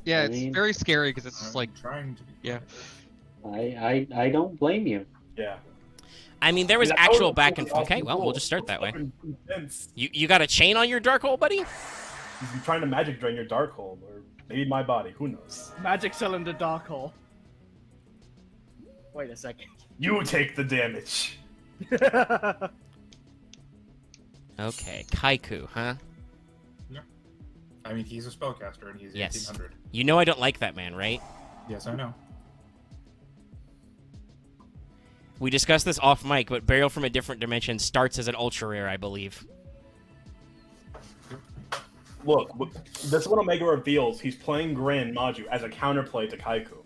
Yeah, I it's mean- very scary because it's just like, I'm trying to. Be yeah. I don't blame you. Yeah. I mean, there was Yeah, I actual would- back and forth. Okay, well, we'll just start that way. Intense. You got a chain on your dark hole, buddy? You're trying to magic drain your dark hole. Or Maybe my body. Who knows? Magic cylinder dark hole. Wait a second. You take the damage. Okay, Kaiku, huh? I mean, he's a spellcaster and he's Yes. 1800. You know I don't like that man, right? Yes, I know. We discussed this off mic, but Burial from a Different Dimension starts as an ultra rare, I believe. Look, this is what Omega reveals. He's playing Grand Maju as a counterplay to Kaiku.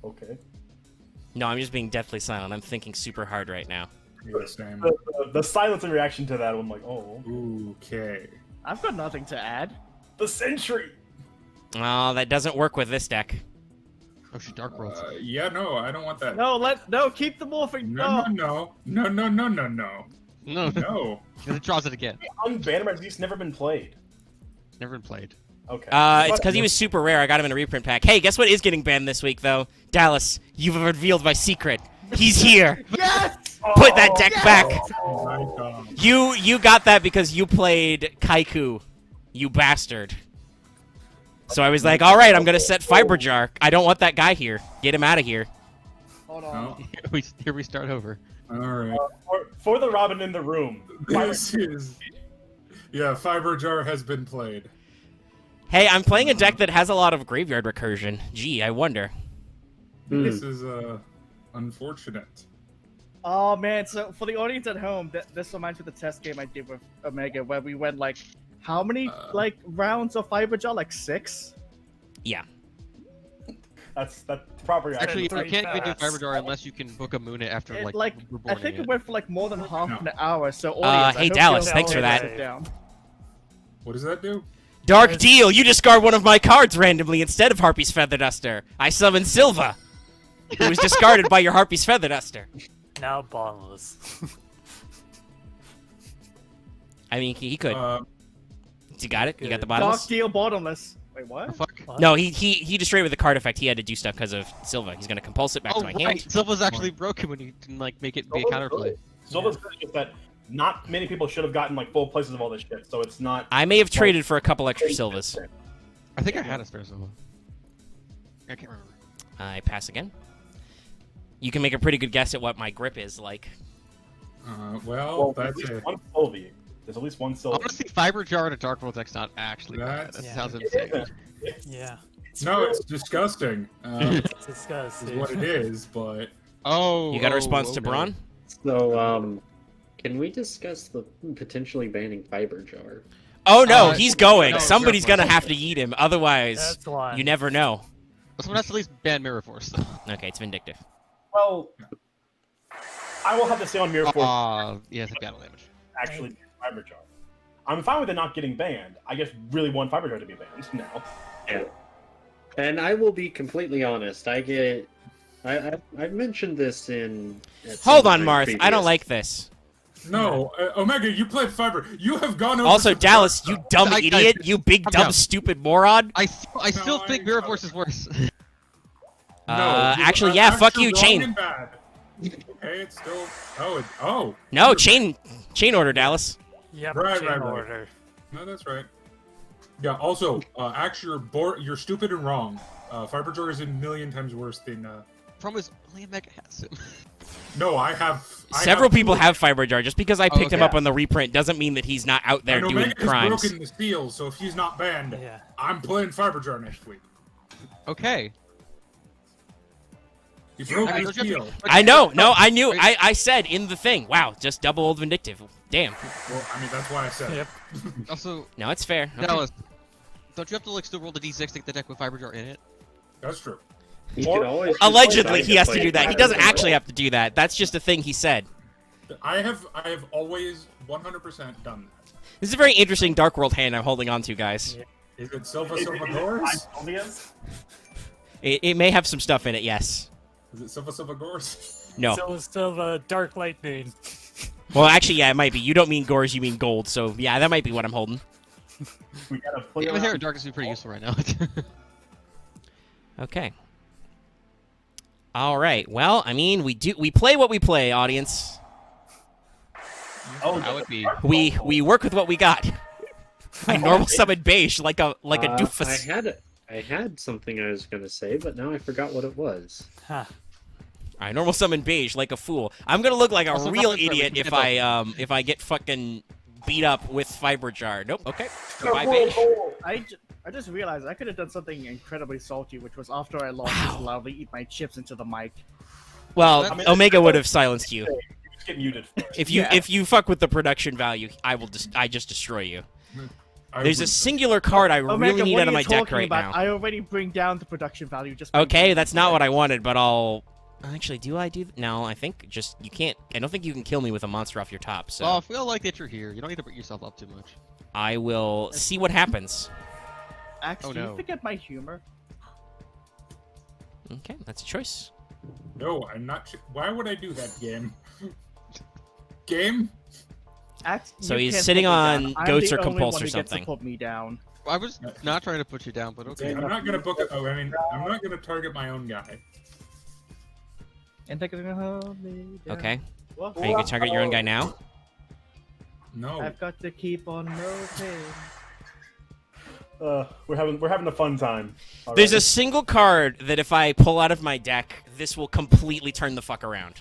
Okay. No, I'm just being deathly silent. I'm thinking super hard right now. You're the same. The silence in reaction to that, I'm like, oh. Okay. I've got nothing to add. The Sentry! Oh, that doesn't work with this deck. Oh, she Dark World. Yeah, no, I don't want that. No, keep the morphing. No. No. No, because it draws it again. Unbanned, he's never been played. Never been played. Okay. It's because he was super rare. I got him in a reprint pack. Hey, guess what is getting banned this week, though? Dallas, you've revealed my secret. He's here. Yes! Put that deck back. Oh my god. You got that because you played Kaiku, you bastard. So I was like, all right, I'm gonna set Fiber Jar. I don't want that guy here. Get him out of here. Hold on. Oh, Here we start over. alright. For the Robin in the room. This is... Yeah, Fiber Jar has been played. Hey, I'm playing a deck that has a lot of graveyard recursion. Gee, I wonder. This is, unfortunate. Oh man, so for the audience at home, this reminds me of the test game I did with Omega, where we went like, how many rounds of Fiber Jar? Like 6? Yeah. That's proper reaction. Actually, you Pretty can't even do fast. Fiber Jar unless you can book a moon after I reborning think it it. went for like more than half No. an hour. So audience, I hey, hope Dallas, you thanks for that. sit down. What does that do? Dark deal. You discard one of my cards randomly instead of Harpy's Feather Duster. I summon Silva, who was discarded by your Harpy's Feather Duster. Now bottomless. I mean, he could. You got it? You got the Dark bottomless? deal bottomless. Wait, what? Oh, fuck. What? No, he destroyed with the card effect. He had to do stuff because of Silva. He's gonna compulse it back Oh, to my right. hand. Silva's actually broken when you can make it be a counterplay. Silva's good, just that not many people should have gotten full places of all this shit, so it's not. I may have traded for a couple extra Silvas. I think I had a spare Silva. I can't remember. I pass again. You can make a pretty good guess at what my grip is like. Well, There's that's at least it. one Sylvie. There's at least one Sylvie. Honestly, Fiber Jar in a Dark World deck's not actually bad. That's- That sounds insane. Yeah. No, it's disgusting. It's disgusting. Is what it is, but... Oh, You got a response to okay. Braun? So, can we discuss the potentially banning Fiber Jar? Oh no, he's going. no, Somebody's Mirror gonna Force. have to yeet him. Otherwise, That's why. you never know. Well, someone has to at least ban Mirror Force. Okay, it's vindictive. Well, I will have to say on Mirror Force Yeah, it's battle damage. actually ban Fiber Jar. I'm fine with it not getting banned. I just really want Fiber Jar to be banned now. Yeah. And I will be completely honest. I've mentioned this in. at some Hold on, point Marth. I don't previous. like this. No, Omega, you played Fiber. You have gone over... Also, to Dallas, Dark you Side. dumb I- idiot. You big, calm dumb, down. stupid moron. I still think Mirror Force is worse. No, Actually, you're yeah, fuck actually you, wrong Chain. and bad. Okay, it's still... Oh. No, chain order, Dallas. Yep, Right, chain right. order. No, that's right. Yeah, also, actually, you're stupid and wrong. Fiber Jar is a million times worse than... Problem is, only Omega has him. No, I have... Several people have Fiber Jar. Just because I picked him okay. up on the reprint doesn't mean that he's not out there And doing Omega has crimes. broken the seal, so if he's not banned, Yeah. I'm playing Fiber Jar next week. Okay. He broke I mean, the don't you have seal. to- I know. No, I knew. I said in the thing. Wow, just double old vindictive. Damn. Well, I mean, that's why I said it. Yep. Also, No, it's fair. Okay. Dallas, don't you have to still roll the d6 to get the deck with Fiber Jar in it? That's true. You can always just Allegedly, decide he has to play do that. He Fiber doesn't Jar. actually have to do that. That's just a thing he said. I have always 100% done that. This is a very interesting Dark World hand I'm holding on to, guys. Is it Silva Is it Gores? Sylvia's? It may have some stuff in it, yes. Is it Silva Gores? No. Still Dark Lightning. Well, actually, yeah, it might be. You don't mean gores, you mean gold. So, yeah, that might be what I'm holding. We gotta play Yeah, around. Inherent Darkness would be pretty useful right now. Okay. All right. Well, I mean, we play what we play, audience. Oh, That would be. We work with what we got. I normal summon beige like a doofus. I had something I was gonna say, but now I forgot what it was. Huh. I normal summon beige like a fool. I'm gonna look like a Also, real not like idiot we if can I get fucking beat up with fiber jar. Nope. Okay. Goodbye, beige. I just realized I could have done something incredibly salty, which was after I lost, just loudly eat my chips into the mic. Well, I mean, Omega would have silenced you. You just get muted. If you fuck with the production value, I just destroy you. There's a singular card I Omega, really need what out of are my you deck talking right about? now. I already bring down the production value just. by Okay, doing that's it. not what I wanted, but I'll. Actually, do I do? No, I think just you can't. I don't think you can kill me with a monster off your top. So Well, I feel like that you're here. You don't need to beat yourself up too much. I will see what happens. Axe, Oh, do you no. forget my humor? Okay, that's a choice. No, I'm not. Why would I do that, game? Game? Axe, So you he's can't sitting put me on down. I'm goats the or only compulse one or who gets to something. put me down. I was not trying to put you down, but okay. I'm not gonna book it. Oh, I mean, I'm not gonna target my own guy. And they're gonna hold me down. Okay. Well, Are you gonna target your own guy now? No. I've got to keep on moving. We're having a fun time. There's a already. single card that if I pull out of my deck, this will completely turn the fuck around.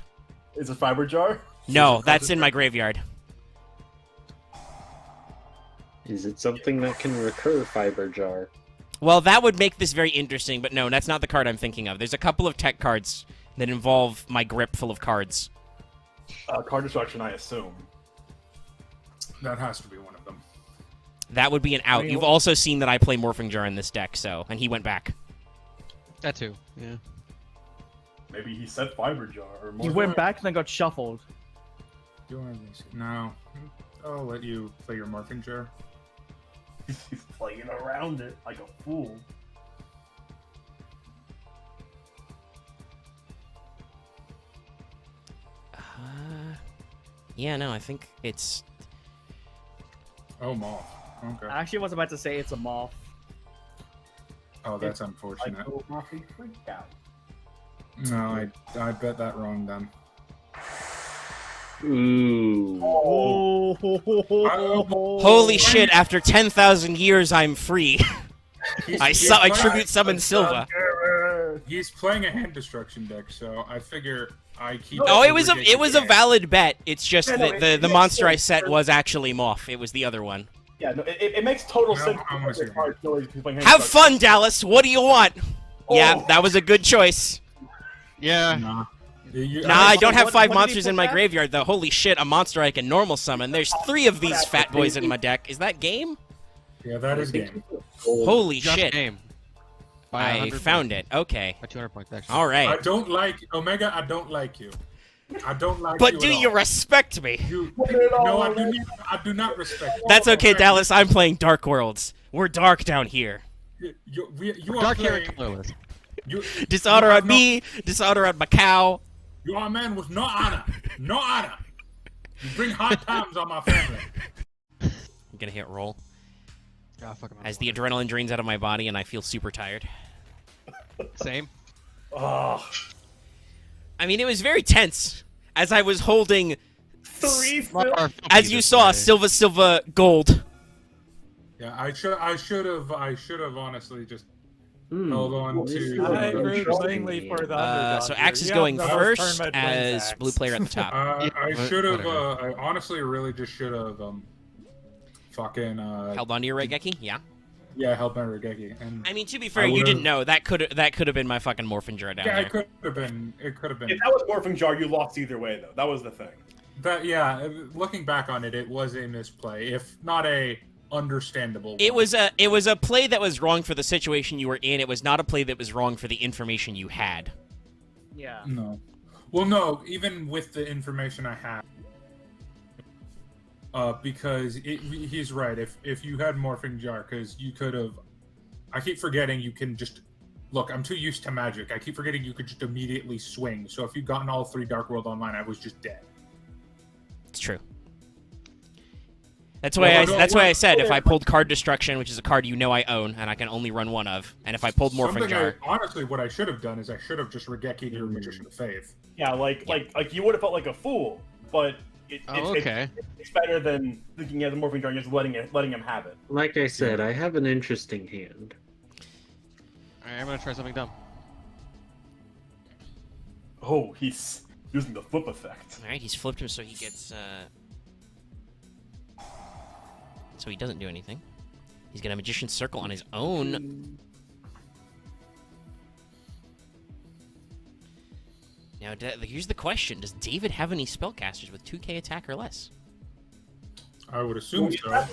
Is it fiber jar? No, that's in my graveyard. Is it something that can recur, fiber jar? Well, that would make this very interesting, but no, that's not the card I'm thinking of. There's a couple of tech cards that involve my grip full of cards. Card destruction, I assume. That has to be one of them. That would be an out. You've also seen that I play Morphing Jar in this deck, so, and he went back. That too. Yeah. Maybe he said fiber jar. Or He went back and then got shuffled. Do I miss it? No. I'll let you play your morphing jar. He's playing around it like a fool. Yeah, no, I think it's... Oh, Moth. Okay. I actually was about to say it's a moth. Oh, that's unfortunate. freaked out. No, I bet that wrong then. Ooh. Holy shit, after 10,000 years, I'm free. I tribute summon Silva. He's playing a hand destruction deck, so I figure I keep. Oh, it was a Ridiculous. valid bet. It's just Yeah, no, that it the makes monster I sense. set was actually Moth. It was the other one. Yeah, no, it makes total No, sense. I wanna see Card killers who's playing hand Have destruction. fun, Dallas. What do you want? Yeah, Oh. that was a good choice. Yeah. Nah. Nah, I don't have what 5 did he monsters put in my back? graveyard, though. Holy shit, a monster I can normal summon. There's 3 of these fat boys in my deck. Is that game? Yeah, that is game. Holy Just shit. game. By I 100 found points. it. Okay. By 200 points, actually. All I right. don't like Omega. I don't like you. I don't like you. But do at you all. respect me? No, I do not respect. That's okay, Omega. Dallas. I'm playing Dark Worlds. We're dark down here. You are Dark hair and playing. colorless. Dishonor You on have me, dishonor on Macau. You are a man with no honor. No honor. You bring hard times on my family. I'm gonna hit roll Ah, fuck, I'm out as of the water. adrenaline drains out of my body and I feel super tired. Same. Oh, I mean, it was very tense as I was holding, Our as you saw, Silva. Silva Gold. Yeah, I should have honestly just held on This is to. I a root interesting mainly game. for the underdog So here. Axe is Yeah, going those first tournament as wins, Axe. blue player at the top. I Yeah, should have. whatever. I honestly really just should have. Fucking. Held onto your Regeki? Yeah. Yeah, held my Regeki. And I mean, to be fair, I you would've- didn't know. That could have been my fucking Morphin Jar down yeah, there. it could have been. It could have been. if that was morphing jar, you lost either way, though. That was the thing. That yeah. Looking back on it, it was a misplay, if not a understandable. It one. was a play that was wrong for the situation you were in. It was not a play that was wrong for the information you had. Yeah. No. Well, no. Even with the information I had. Because he's right. If you had morphing jar, because you could have. I keep forgetting you can just look. I'm too used to Magic. I keep forgetting you could just immediately swing. So if you'd gotten all 3 Dark World Online, I was just dead. It's true. That's why I said if I pulled Card Destruction, which is a card you know I own and I can only run one of, and if I pulled Morphing Jar, Honestly, what I should have done is I should have just Regeki'd your Magician of Faith. Yeah, like you would have felt like a fool, but Okay. It's better than thinking he has a Morphing Jar and just letting him have it. Like I said, I have an interesting hand. Alright, I'm gonna try something dumb. Oh, he's using the flip effect. All right, he's flipped him so he gets. So he doesn't do anything. He's gonna Magician's Circle on his own. Now, here's the question: does David have any spellcasters with 2k attack or less? I would assume so.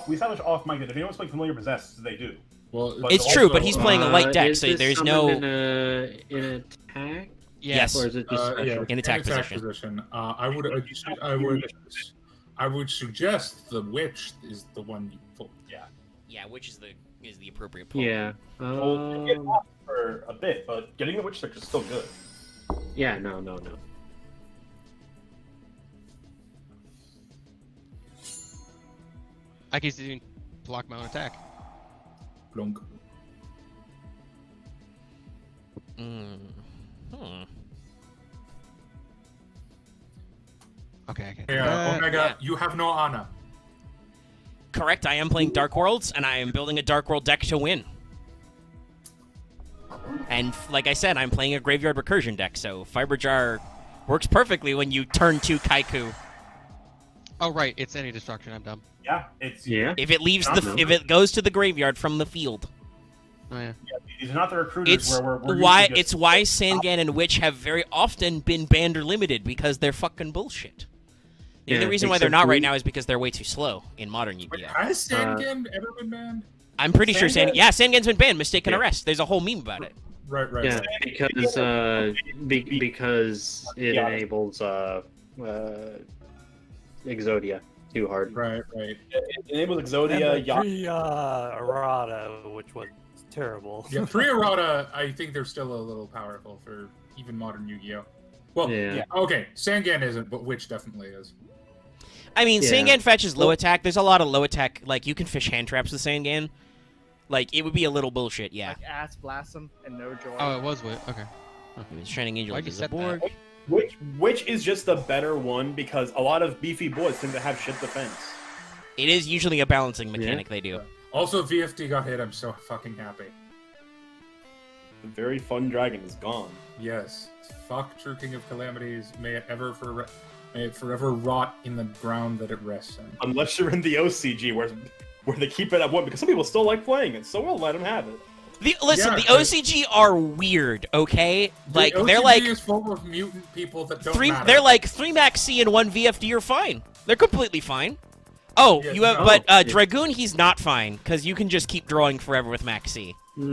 We established off mic that if anyone's playing Familiar Possessed, they do. Well, But It's true, but he's playing a light deck, is so this there's summoned no. in attack, Yes. or is it just special? In attack position. I would suggest the witch is the one you pull. Yeah, which is the appropriate pull. Yeah. Well, it off for a bit, but getting the Witch Stick is still good. Yeah. No. I can even block my own attack. Blunk. Okay, I can. Hey, Omega, you have no Ana. Correct, I am playing Dark Worlds, and I am building a Dark World deck to win. And like I said, I'm playing a Graveyard Recursion deck, so Fiber Jar works perfectly when you turn 2 Kaiku. Oh right, it's any destruction. I'm dumb. Yeah, it's If it leaves if it goes to the graveyard from the field. Oh yeah. these are not the recruiters It's where we're why usually it's just- why Sangan and Witch have very often been banned or limited because they're fucking bullshit. The only reason why they're except not right we- now is because they're way too slow in modern Yu-Gi-Oh. Has Sangan ever been banned? I'm pretty sure Sangan- Sangan's been banned, mistaken Yeah. arrest. There's a whole meme about it. Right. Yeah, because it Yeah. enables Exodia too hard. Right. It enables And Exodia, the free, errata, which was terrible. Yeah, 3 errata, I think they're still a little powerful for even modern Yu-Gi-Oh. Well, Yeah. okay, Sangan isn't, but Witch definitely is. I mean, Yeah. Sangan fetches low attack. There's a lot of low attack. Like, you can fish hand traps with Sangan. Like, it would be a little bullshit, yeah. Like Ass Blossom and No Joy. Oh, it was Wit. Okay. He was Shining Angel Why'd you is a set board. that? which is just the better one because a lot of beefy boys tend to have shit defense. It is usually a balancing mechanic they do. Also, VFD got hit. I'm so fucking happy. The very fun dragon is gone. Yes. Fuck True King of Calamities. May it forever rot in the ground that it rests in. Unless you're in the OCG where they keep it at one because some people still like playing it, so we'll let them have it. Listen, Yeah, the OCG are weird, okay? Like, the they're OCG like is full of mutant people that don't three. matter. They're like 3 Max C and 1 VFD are fine. They're completely fine. Oh, Yeah, you have, no. but Dragoon, he's not fine because you can just keep drawing forever with Max C. What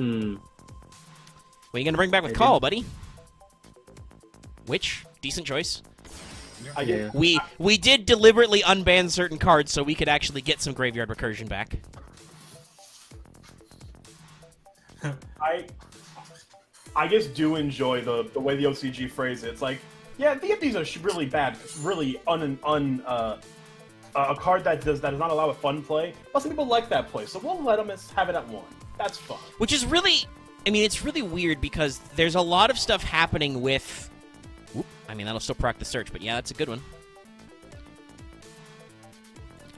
are you gonna bring back with Call, buddy? Which decent choice. I get, We did deliberately unban certain cards so we could actually get some Graveyard Recursion back. I just do enjoy the way the OCG phrase it. It's like, yeah, VFDs are really bad. It's really a card that does not allow a fun play. But some people like that play, so we'll let them have it at 1. That's fun. Which is really, I mean, it's really weird because there's a lot of stuff happening with. Whoop, I mean, that'll still proc the search, but yeah, that's a good one.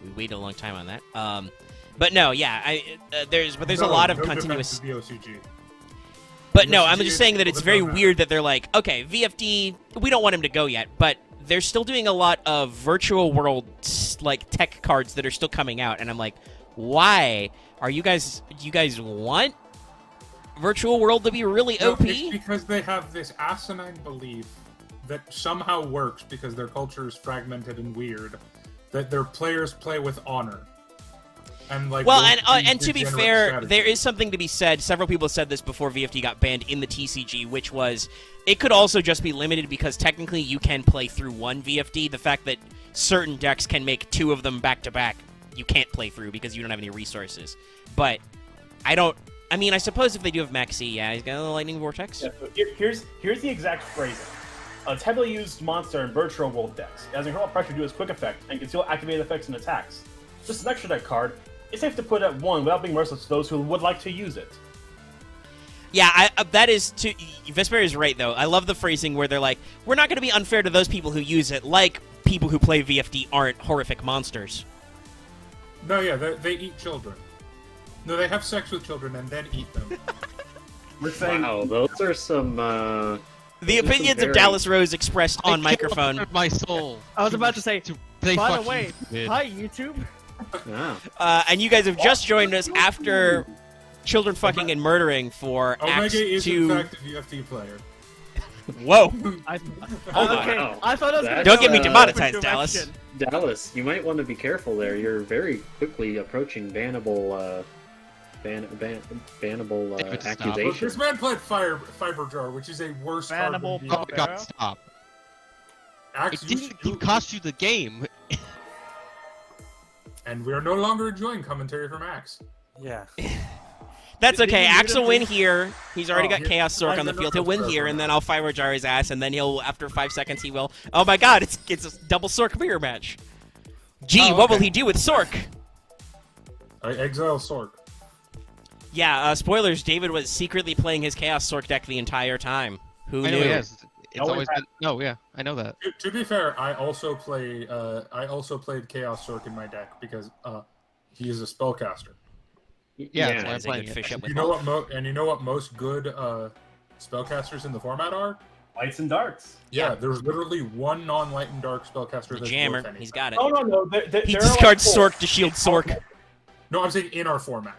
We waited a long time on that. But no, yeah, there's a lot of continuous. defense to the OCG. But The no, I'm OCG just saying that it's very doesn't matter. weird that they're like, okay, VFD, we don't want him to go yet, but they're still doing a lot of virtual world like tech cards that are still coming out, and I'm like, why are you guys? Do you guys want virtual world to be really No, OP? it's because they have this asinine belief that somehow works because their culture is fragmented and weird, that their players play with honor. And like, Well, don't and do to be degenerate fair, strategy. there is something to be said. Several people said this before VFD got banned in the TCG, which was it could also just be limited because technically you can play through 1 VFD. The fact that certain decks can make 2 of them back to back, you can't play through because you don't have any resources. But I mean, I suppose if they do have Maxi, yeah, he's got a lightning vortex. Yeah, so here's the exact phrasing. It's heavily used monster in virtual world decks. It has incredible pressure to do its quick effect and can steal activated effects and attacks. Just an extra deck card. It's safe to put at 1 without being merciless to those who would like to use it. Yeah, that is Vespairr is right though. I love the phrasing where they're like, we're not going to be unfair to those people who use it, like people who play VFD aren't horrific monsters. No, yeah, they eat children. No, they have sex with children and then eat them. We're saying Wow, those are some. The opinions of Dallas Rose expressed on microphone. My soul. I was about to say, They by the fucking way, did. hi YouTube. Wow. And you guys have just joined us after children fucking and murdering for Acts Omega is 2. in fact a VFD player. Whoa. I, Oh, okay, wow. I thought I was gonna Don't go get me in a demonetized, different Dallas. direction. Dallas, you might want to be careful there. You're very quickly approaching bannable, bannable David, stop. Look, accusations. this man played Fiber Jar, which is a worse card Bannable than Oh pop- my god, stop. Axe, It didn't even cost you the game. and we are no longer enjoying commentary from Axe. Yeah. That's Did okay. you Axe will muted win me? here. He's already Oh, got here- Chaos Sork I on the did not field. He'll win know here, that. and then I'll Fire Jar his ass, and then he'll, after 5 seconds, he will. Oh my god, it's a double Sork mirror match. Gee, Oh, what will okay. he do with Sork? I exile Sork. Yeah, spoilers, David was secretly playing his Chaos Sork deck the entire time. Who I know knew? he has. It's Always always been. No, yeah, I know that. To be fair, I also played Chaos Sork in my deck because he is a spellcaster. Yeah, that's why I'm He's a playing good it. fish up with You know Marth. what? You know what most good spellcasters in the format are? lights and darks. Yeah, there's literally one non-light and dark spellcaster The that's Jammer, worth anything. he's got it. No, no, no. He there are discards like four. Sork to shield Sork. No, I'm saying in our format.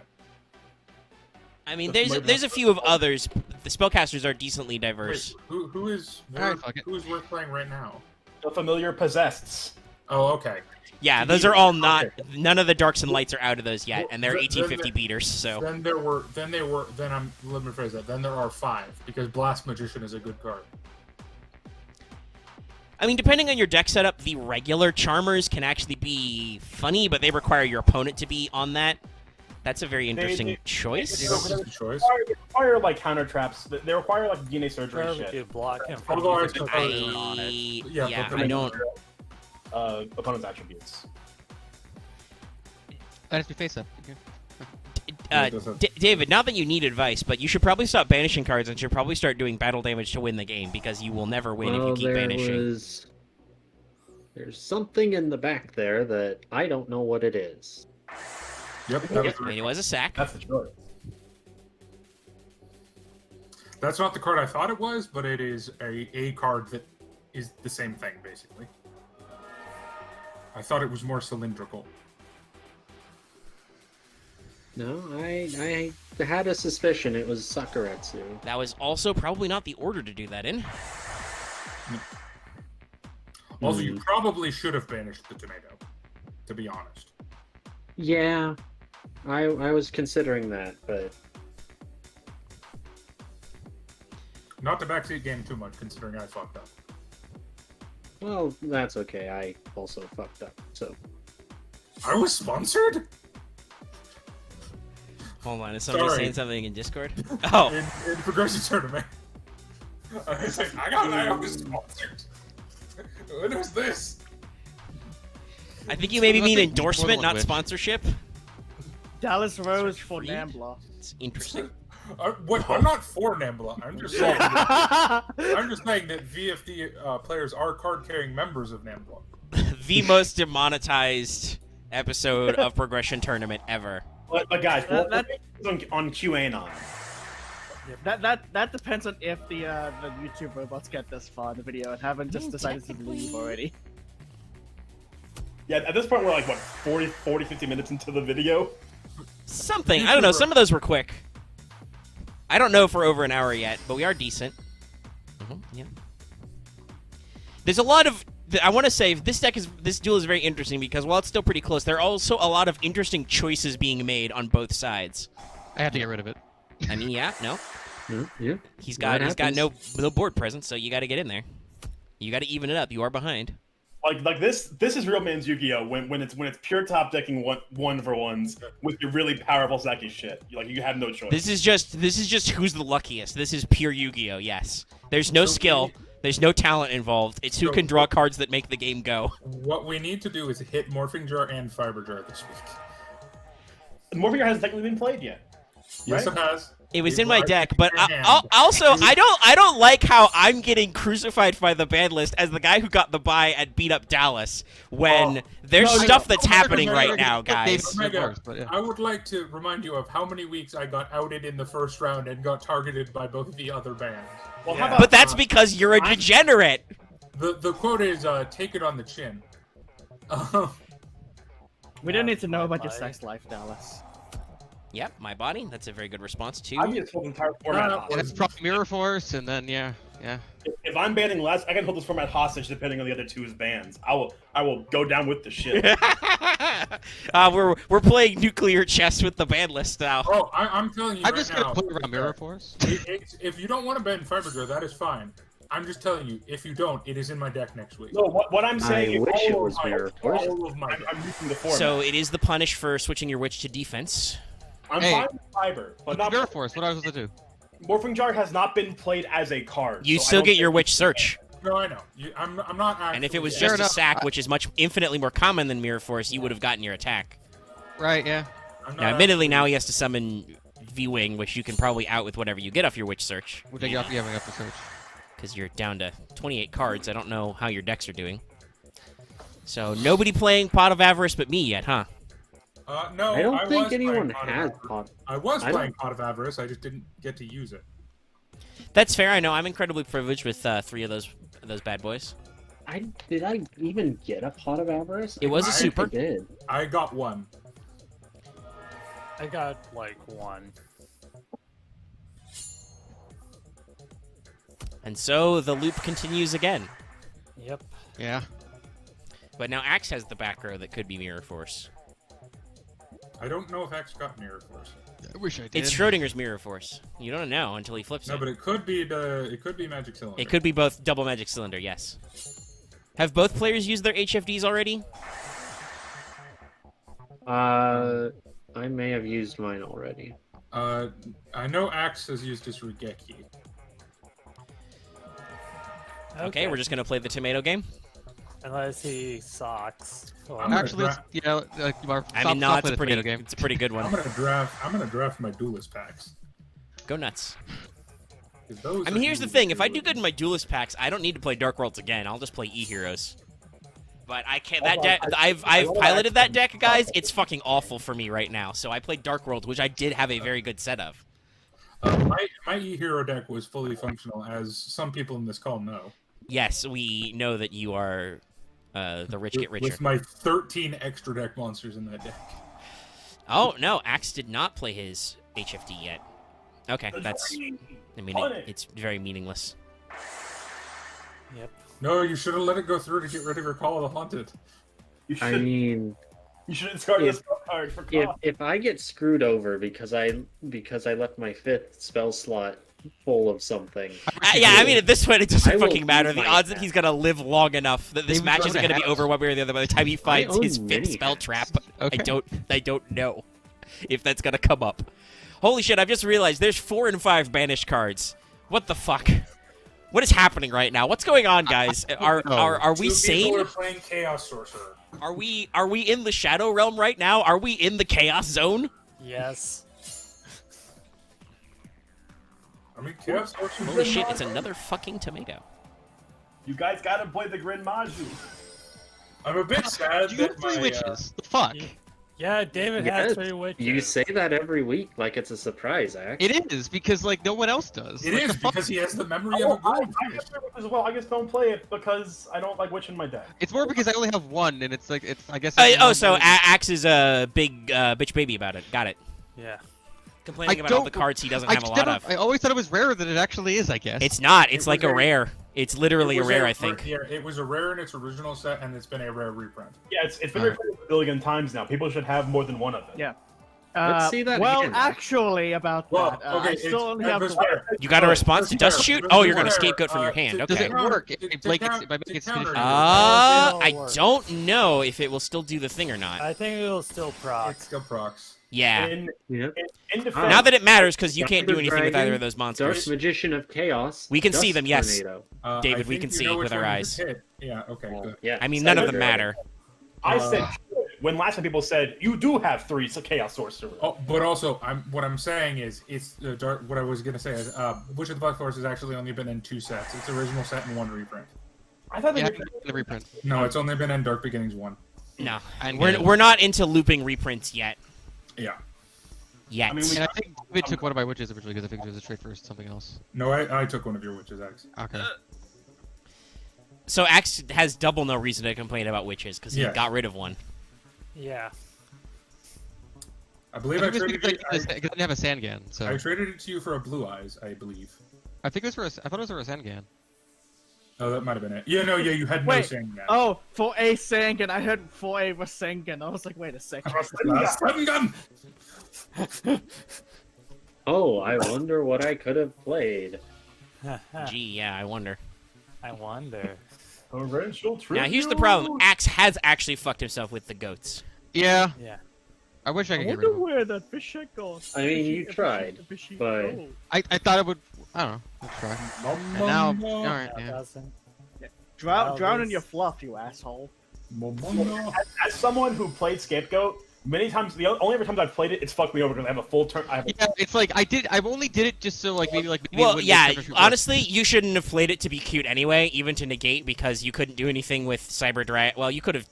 I mean, That's there's my- a few of others. The spellcasters are decently diverse. Wait, who is Alright, fuck it. who is worth playing right now? The familiar possessed. Oh, okay. Yeah, Did those you- are all not. okay. None of the darks and lights are out of those yet, Well, and they're then- 1850 then- beaters. So Then I'm let me rephrase that. Then there are 5 because Blast Magician is a good card. I mean, depending on your deck setup, the regular Charmers can actually be funny, but they require your opponent to be on that. That's a very interesting they- choice. You know, it's a choice. They require like counter traps. They require like DNA surgery Wherever shit. you block him from Although I using suppose- poison on it. Yeah, but I don't. Opponent's attributes. That has to be face up. Okay. Yeah, it does have- David, not that you need advice, but you should probably stop banishing cards and should probably start doing battle damage to win the game because you will never win if you keep banishing. There's something in the back there that I don't know what it is. Yep, that Yep, was and right. it was a sack. That's the choice. That's not the card I thought it was, but it is a card that is the same thing, basically. I thought it was more cylindrical. No, I had a suspicion it was Sakuretsu. That was also probably not the order to do that in. Also, you probably should have banished the tomato, to be honest. Yeah, I was considering that, but Not to backseat game too much, considering I fucked up. well, that's okay. I also fucked up, so. I was sponsored? Hold on, is somebody Sorry. saying something in Discord? Oh, In Progression Tournament. I was like, I was sponsored. What was this? I think you maybe mean Nothing endorsement, more not than which. sponsorship. Dallas Rose for Reed? Nambla. It's interesting. I'm not for Nambla. I'm just saying. I'm just saying that VFD players are card-carrying members of Nambla. The most demonetized episode of Progression Tournament ever. But guys, That- what on QAnon? That depends on if the YouTube robots get this far in the video and haven't just decided to leave already. Yeah, at this point we're like what 40, 50 minutes into the video. Something. I don't know. Some of those were quick. I don't know if we're over an hour yet, but we are decent. Yeah. There's a lot of. I want to say this duel is very interesting because while it's still pretty close, there are also a lot of interesting choices being made on both sides. I have to get rid of it. I mean, yeah, no, Yeah. he's got That no board presence, so you got to get in there. You got to even it up. You are behind. Like this is real man's Yu-Gi-Oh! When it's pure top decking one for ones with your really powerful Saki shit. You have no choice. This is just who's the luckiest. This is pure Yu-Gi-Oh! Yes, there's no skill. There's no talent involved. It's who can draw cards that make the game go. What we need to do is hit Morphing Jar and Fiber Jar this week. Morphing Jar hasn't technically been played yet. Yes, Right? it has. It was It in my was deck, but banned. also I don't like how I'm getting crucified by the ban list as the guy who got the bye and beat up Dallas when there's no, stuff no, that's happening right now, David guys. said Omega, worse, but yeah. I would like to remind you of how many weeks I got outed in the first round and got targeted by both of the other bands. Well, Yeah. how about But that's because you're a degenerate. The quote is, take it on the chin. We don't need to know about your Bye. sex life, Dallas. Yep, my body. That's a very good response too. I'm just holding entire format No, hostage. And it's probably Mirror Force, and then yeah. If I'm banning less, I can hold this format hostage depending on the other two's bans. I will go down with the shit. We're playing nuclear chess with the ban list now. Oh, I'm telling you I'm right just now. gonna play around Mirror Force. If you don't want to ban Fibergirl, that is fine. I'm just telling you, if you don't, it is in my deck next week. No, what I'm saying I is wish it all was of my- Mirror Force. All of my I'm decks. using the format. So it is the punish for switching your witch to defense. I'm Hey. fine with Fiber, but not Mirror Force. What I was supposed to do? Morphing Jar has not been played as a card. You so I still don't get your think- witch search. No, I know. I'm not actually. And if it was Fair just a enough. sack, which is much infinitely more common than Mirror Force, you would have gotten your attack. Right. Yeah. I'm not Now, admittedly, actually- now he has to summon V-Wing, which you can probably out with whatever you get off your witch search. Which I got you having up the search. Because you're down to 28 cards. I don't know how your decks are doing. So nobody playing Pot of Avarice but me yet, huh? No, I don't think was anyone playing Pot of has Avarice. pot. I was I don't- playing Pot of Avarice. I just didn't get to use it. That's fair. I know. I'm incredibly privileged with 3 of those bad boys. Did I even get a pot of avarice? It was a I super. I did. I got one. I got like 1. And so the loop continues again. Yep. Yeah. But now Axe has the back row that could be Mirror Force. I don't know if X got Mirror Force. I wish I did. It's Schrodinger's Mirror Force. You don't know until he flips No, it. but it could be Magic Cylinder. It could be both double magic cylinder, yes. Have both players used their HFDs already? I may have used mine already. I know Axe has used his Regeki. Okay, we're just gonna play the tomato game. Unless he sucks. Or- I'm gonna Actually, dra- yeah. I mean, no, it's a it's game. a pretty good I'm one. gonna draft my duelist packs. Go nuts. 'Cause those I are mean, here's the really thing: if I do good in my duelist packs, I don't need to play Dark Worlds again. I'll just play E-Heroes. But I can't. That deck, I've piloted that deck, guys. It's fucking awful for me right now. So I played Dark World, which I did have a very good set of. My E-Hero deck was fully functional, as some people in this call know. Yes, we know that you are the rich get richer. With my 13 extra deck monsters in that deck. Oh no, Axe did not play his HFD yet. Okay, that's. I mean, it's very meaningless. Yep. No, you should have let it go through to get rid of your Call of the Haunted. You I should mean, you should discard if- this card for if cost. if I get screwed over because I left my 5th spell slot full of something, Yeah, I mean, at this point, it I doesn't will fucking matter. use The my odds that attack. he's gonna live long enough that this They've match run isn't gonna be ahead. over one way or the other by the time he finds own his 5th mini spell hacks. trap. Okay. I don't know if that's gonna come up. Holy shit! I've just realized there's 4 and 5 banished cards. What the fuck? What is happening right now? What's going on, guys? Are we Two people sane? are playing Chaos Sorcerer. Are we in the Shadow Realm right now? Are we in the Chaos Zone? Yes. I mean, Chaos Sorcerer. Holy shit! It's another fucking tomato. You guys gotta play the Grin Maju. I'm a bit sad You that got 3 my, witches. The fuck? Yeah, David Yes, has 3 witches. you say that every week like it's a surprise, Axe. It is because like no one else does. It Like, is the fuck? because he has the memory of a gold fish. As well, I just don't play it because I don't like Witch in my deck. It's more because I only have 1, and it's like it's. I guess. So Axe is a big bitch baby about it. Got it. Yeah. Complaining I about all the don't- cards he doesn't have a lot of. I always thought it was rarer than it actually is. I guess. It's not. It's It like was a rare. It's literally It a was rare, I think. Yeah, it was a rare in its original set, and it's been a rare reprint. Yeah, it's been recorded a billion times now. People should have more than one of them. Yeah. Let's see that well, hand. actually, about Well, that, okay, I still only have it's the fair. You got a response to Dust Fair. Shoot? Oh, you're gonna Fair. scapegoat from your hand. to- Does Okay. it work to- if to Blake count- gets, by to making counter it you. I It'll work. don't know if it will still do the thing or not. I think it'll still proc. It's still procs. Yeah. In, Yep. in defense, Now that it matters, because you can't do Cyber anything with either Dragon, of those Dark monsters. Magician of Chaos. We can see Dust them, yes. Tornado. David, I we think can you see know with which our one you eyes. just hit. Yeah. Okay. Good. Yeah. I mean, none of Cyber them Dragon. matter. I said when last time people said you do have 3 Chaos Sorcerers. Oh, but also, what I'm saying is, it's dark. What I was gonna say is, Witch of the Black Forest has actually only been in 2 sets. It's original set and 1 reprint. I thought they Yeah, did the reprint. No, it's only been in Dark Beginnings 1. No, And we're not into looping reprints yet. Yeah. Yet. I mean, And I think David took one of my witches originally because I think it was a trade for something else. No, I took one of your witches, X. Okay. So Axe has double no reason to complain about witches because he Yeah. got rid of one. Yeah. I believe I Because traded I it. didn't have a Sangan, so I traded it to you for a Blue Eyes, I believe. I think it was for I thought it was for a Sangan. Oh, that might have been it. Yeah, no, you had no Wait. saying that. Oh, for a Sangan. I heard for a Rasengan. I was like, wait a second. Stun gun! Oh, I wonder what I could have played. Gee, yeah, I wonder. I wonder. torrential Now here's the problem: Axe has actually fucked himself with the goats. Yeah, Yeah. I wish I I could get rid wonder of them. where that fish goes. I mean, you tried, but- I thought it would. I don't know. Let's try. And now, all right, yeah. Doesn't. Drown in this- your fluff, you asshole. As someone who played Scapegoat, many times, only ever times I've played it, it's fucked me over because I have a full turn. Yeah, it's like I only did it just so maybe it Well, wouldn't yeah. make such a- Honestly, you shouldn't have played it to be cute anyway, even to negate, because you couldn't do anything with Cyber Dragon. Well, you could have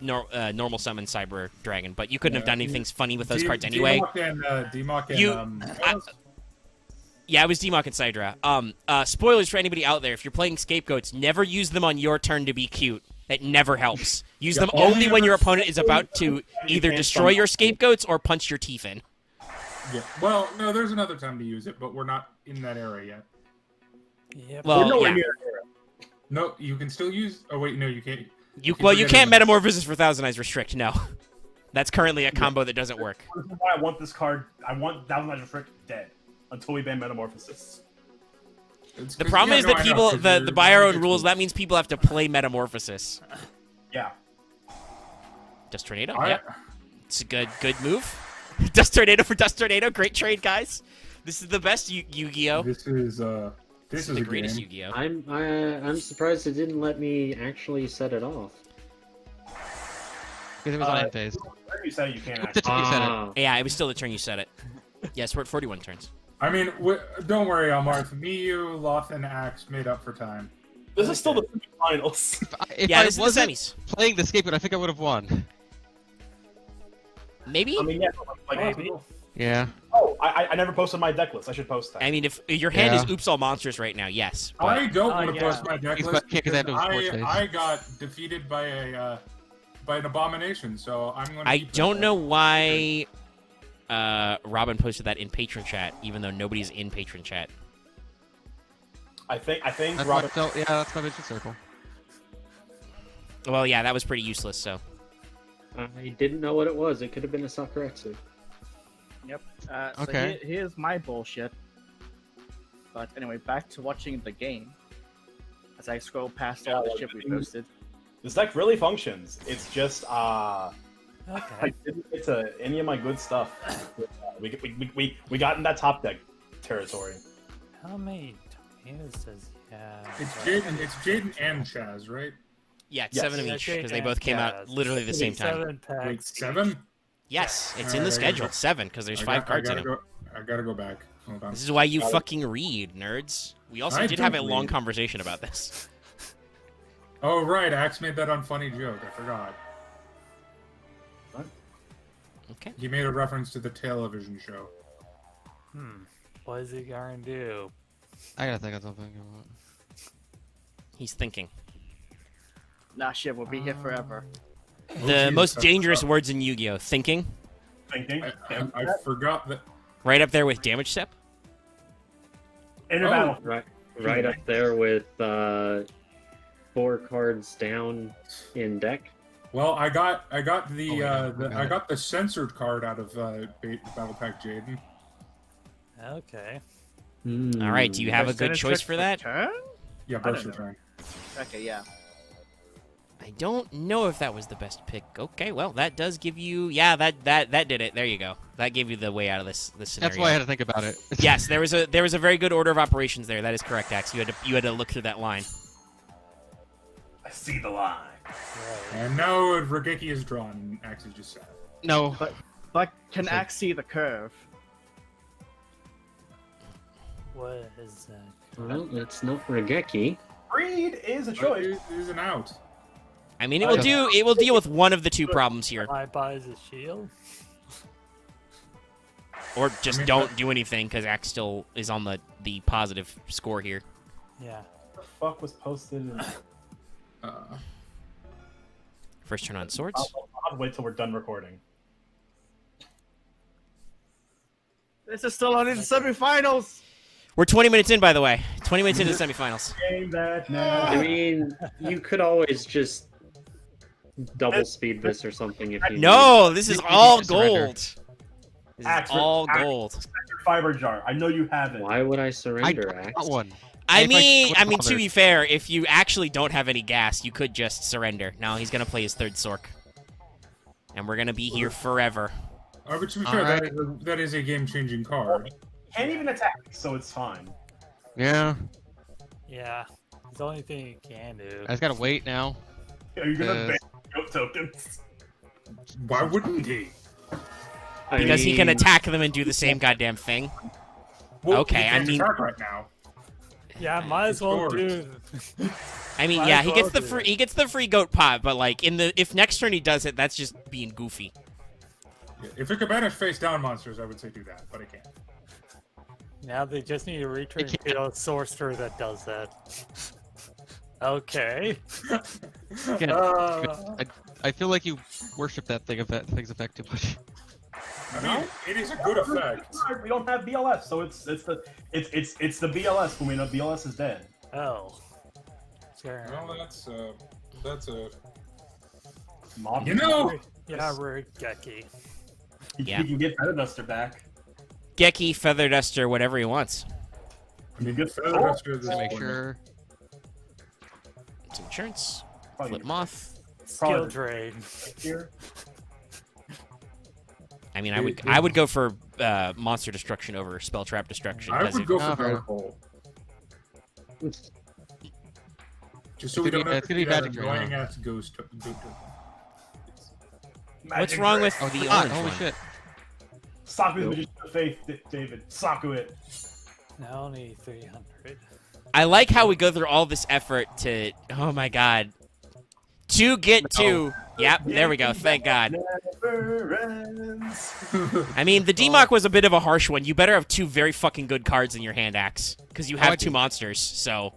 normal summon Cyber Dragon, but you couldn't have done anything funny with those cards anyway. DMOC and, You- Yeah, it was Demok and Sidra. Spoilers for anybody out there: if you're playing Scapegoats, never use them on your turn to be cute. That never helps. Use them only when your opponent is about to either destroy your Scapegoats or punch your teeth in. yeah. Well, no, there's another time to use it, but we're not in that era yet. Yep. Well, We're nowhere yeah. near there. No, you can still use. Oh wait, no, you can't. You forgetting can't that. Metamorphosis for Thousand Eyes Restrict. No, that's currently a combo that doesn't work. This is why I want this card. I want Thousand Eyes Restrict dead until we ban Metamorphosis. The problem is that people the buy our own rules. That means people have to play Metamorphosis. Yeah. Dust Tornado. I- Yeah, it's a good move. Dust Tornado for Dust Tornado. Great trade, guys. This is the best Yu-Gi-Oh. This is This is a the greatest game. Yu-Gi-Oh. I'm surprised it didn't let me actually set it off. Because it was on end phase. Whenever you said it, you can't The actually. you said it. Yeah, it was still the turn you said it. Yes, we're at 41 turns. I mean, don't worry, Marth. Me, you, Loth, and Axe made up for time. This is still the finals. If Yeah, I this is the wasn't semis. playing the Scapegoat, I think I would have won. Maybe. I mean, yeah, like, Maybe. Yeah. oh, I never posted my deck list. I should post that. I mean, if your hand is Yeah. Oops All Monsters right now, yes. But I don't Oh, want to yeah. post my deck He's list back- yeah, 'cause I have because no sports days. I got defeated by an abomination, so I'm going to I don't know why Robin posted that in patron chat, even though nobody's in patron chat. I think That's Robin. yeah, that's my vision circle. Well, yeah, that was pretty useless. So I didn't know what it was. It could have been a Sakuretsu. Yep. So Okay. here's my bullshit. But anyway, back to watching the game. As I scroll past all the shit we posted. This deck really functions. It's just I Okay. didn't get to any of my good stuff. We got in that top deck territory. How many tomatoes does he have? It's Jaden and Chaz, right? yeah, it's Yes. 7 of Yeah, each Jake because they and both came out Chaz. literally the same time. 7 packs. Wait, 7? Yes, it's in Alright, the I gotta schedule. go. 7 because there's 5 cards in it. I gotta go back. Hold on. This is why you fucking read, nerds. We also I did have a don't long read. conversation about this. Oh right, Axe made that unfunny joke. I forgot. Okay. He made a reference to the television show. What is he gonna do? I gotta think of something. He's thinking. Nah, shit, we'll be here forever. Oh, The Jesus, most I dangerous forgot. words in Yu-Gi-Oh! Thinking. Thinking. I forgot that. Right up there with Damage Step. Inner Oh. battle. Right up there with 4 cards down in deck. Well, I got the, Oh, yeah, I got the censored card out of Battle Pack Jaden. Okay. All right, do you have a good Percentage choice trick for that? Turn? Yeah, I burst don't know. return. Okay, yeah. I don't know if that was the best pick. Okay, well, that does give you... Yeah, that did it. There you go. That gave you the way out of this scenario. That's why I had to think about it. Yes, there was a very good order of operations there. That is correct, Axe. You had to look through that line. see the line. Right. And now Regeki is drawn, and Axe is just sad. No. But can like- Axe see the curve? What is that? Well, it's not Regeki. Breed is a But choice. it is an out. I mean, it will deal with one of the two problems here, I buys a shield? or just I mean, don't do anything because Axe still is on the positive score here. Yeah. What the fuck was posted? In... First turn on swords. I'll wait till we're done recording. This is still only the semifinals. We're 20 minutes in, by the way. 20 minutes into the semifinals. Game that now. I mean, you could always just double speed this or something if you No, this is You all need to surrender. gold. This is Axe, all Axe. gold. Your fiber jar. I know you have it. need. Why would I I surrender, got Axe? one. I If mean, would to bother. be fair, if you actually don't have any gas, you could just surrender. Now he's gonna play his third Sork, and we're gonna be here forever. But to be fair, Alright. that is a game-changing card. Can't even attack, so it's fine. Yeah. Yeah. It's the only thing you can do. I just gotta wait now. Are you gonna Uh, ban goat tokens? Why wouldn't he? I Because he can mean, attack them and do the same goddamn thing. Well, Okay, he I can't mean- attack right now. Yeah, might as well Swords. do. I mean, Might yeah, as he well gets the do free it. he gets the free goat pot, but like if next turn he does it, that's just being goofy. Yeah, if it could banish face-down monsters, I would say do that, but it can't. Now they just need to return can't. to a sorcerer that does that. Okay. Again, Uh, I feel like you worship that thing's effect too much. I mean, it is a good effect. We don't have BLS, so it's the BLS when we know BLS is dead. Oh. Sure. Well, that's a. Mob. You know, Yeah, we're Geki. Yeah. You can get Feather Duster back. Geki, Feather Duster, whatever he wants. I mean, good feather Oh, duster this Just make point. sure. Some insurance. Probably Flip Moth. Skill Probably- trade. here. I mean, I would go for monster destruction over spell trap destruction. I 'cause would if- go for Oh, fair Dark Hole. Just so we It's gonna don't be- have it's to gonna do be that magic right annoying now. ass ghost. What's Magic wrong Ray. with Oh, the it's not. orange Holy one? shit. Saku the Nope. Magician of Faith, David. Saku it. Now only 300. I like how we go through all this effort to. Oh my god. To get to. Yep, there we go. Thank God. Never ends. I mean, the DMOC was a bit of a harsh one. You better have two very fucking good cards in your hand, Axe, because you Oh, have I two do. monsters. So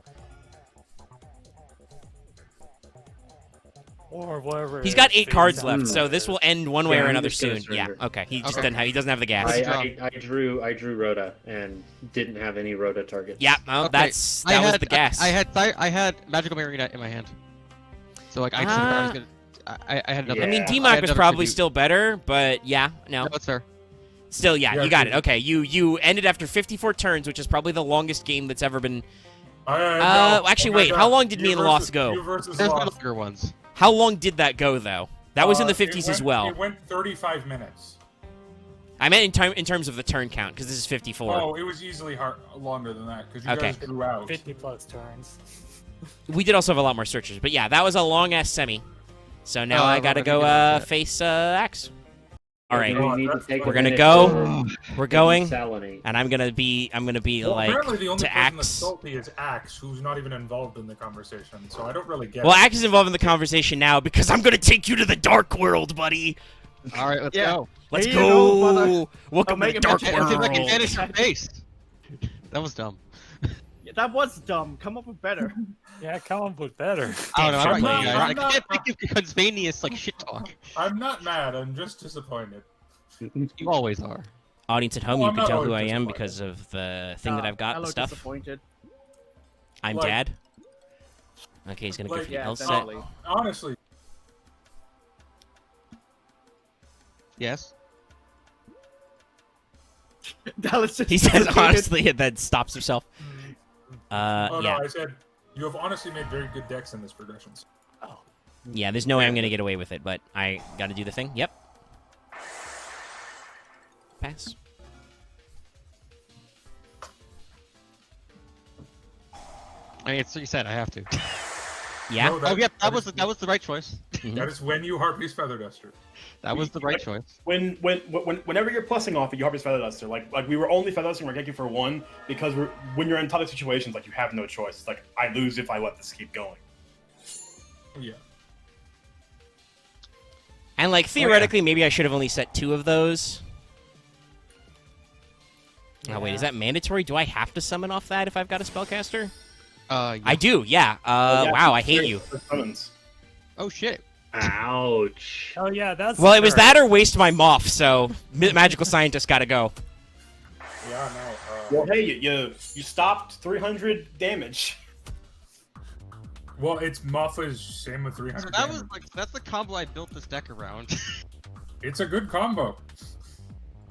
Or whatever. he's it got is, 8 cards face-down. left. So this will end one way Yeah, or I'm another just gonna soon. Yeah. surrender. Okay. He just Okay. doesn't have. He doesn't have the gas. I drew Rhoda and didn't have any Rhoda targets. Yeah. Well, Okay, that was the gas. I had Magical Marionette in my hand. So like I was gonna. I had another. I mean, Yeah. DMOC I had was another probably tribute. still better, but yeah, no. No, that's fair. Still, yeah, Yeah, you got it. true. Okay, you ended after 54 turns, which is probably the longest game that's ever been. No. Actually, Oh my wait, God. how long did me You and Loth versus- go? you versus There's been Loth. longer ones. How long did that go though? That was in the 50s It as went- well. It went 35 minutes. I meant in terms of the turn count because this is 54. Oh, it was easily longer than that because you Okay. guys drew out. 50 plus turns. We did also have a lot more searches, but yeah, that was a long ass semi. So now Oh, I gotta I go think I did that. face Axe. All right, We need to take We're a gonna minute go. to we're going, desalinate. and I'm gonna be Well, like apparently the only to person that's Axe. salty is Axe, who's not even involved in the conversation. So I don't really get. Well, it. Axe is involved in the conversation now because I'm gonna take you to the dark world, buddy. All right, let's Yeah. go. Let's Here you go, go. brother. Welcome to make the it dark magic. Let's see if I can world. vanish your face. That was dumb. Yeah, that was dumb. Come up with better. Yeah, come up with better. I don't know. Damn, I'm not I'm you not- guys. I'm I can't think of spontaneous like shit talk. I'm not mad. I'm just disappointed. You always are. Audience at home, Well, you I'm can not tell who I always am disappointed. because of the thing that I've got I and look stuff. disappointed. I'm Like- Dad. Okay, he's gonna go like, for the Yeah, health set. definitely. Honestly, Yes. Dallas just He says disappointed. honestly and then stops himself. oh Yeah. no, I said you have honestly made very good decks in this progressions. Yeah, there's no way I'm gonna get away with it, but I gotta do the thing. Yep. Pass. I mean, it's what you said. I have to. Yeah. No, Oh yeah, that was the right choice. That is when you Harpy's Feather Duster. That was the right choice. Whenever you're plussing off, you Harpy's Feather Duster. Like we were only Feather Dusting Regeki for 1 because when you're in tough situations, like you have no choice. It's like I lose if I let this keep going. Yeah. And like theoretically, maybe I should have only set 2 of those. Oh wait, is that mandatory? Do I have to summon off that if I've got a spellcaster? Yeah. I do. Yeah. Wow, I hate you. Oh shit. Ouch. Oh yeah, that's. Well, it was fair. that or waste my Moth. So magical scientist got to go. Yeah, no. Well, hey, you stopped 300 damage. Well, it's Muffa's same with 300. So that was that's the combo I built this deck around. It's a good combo.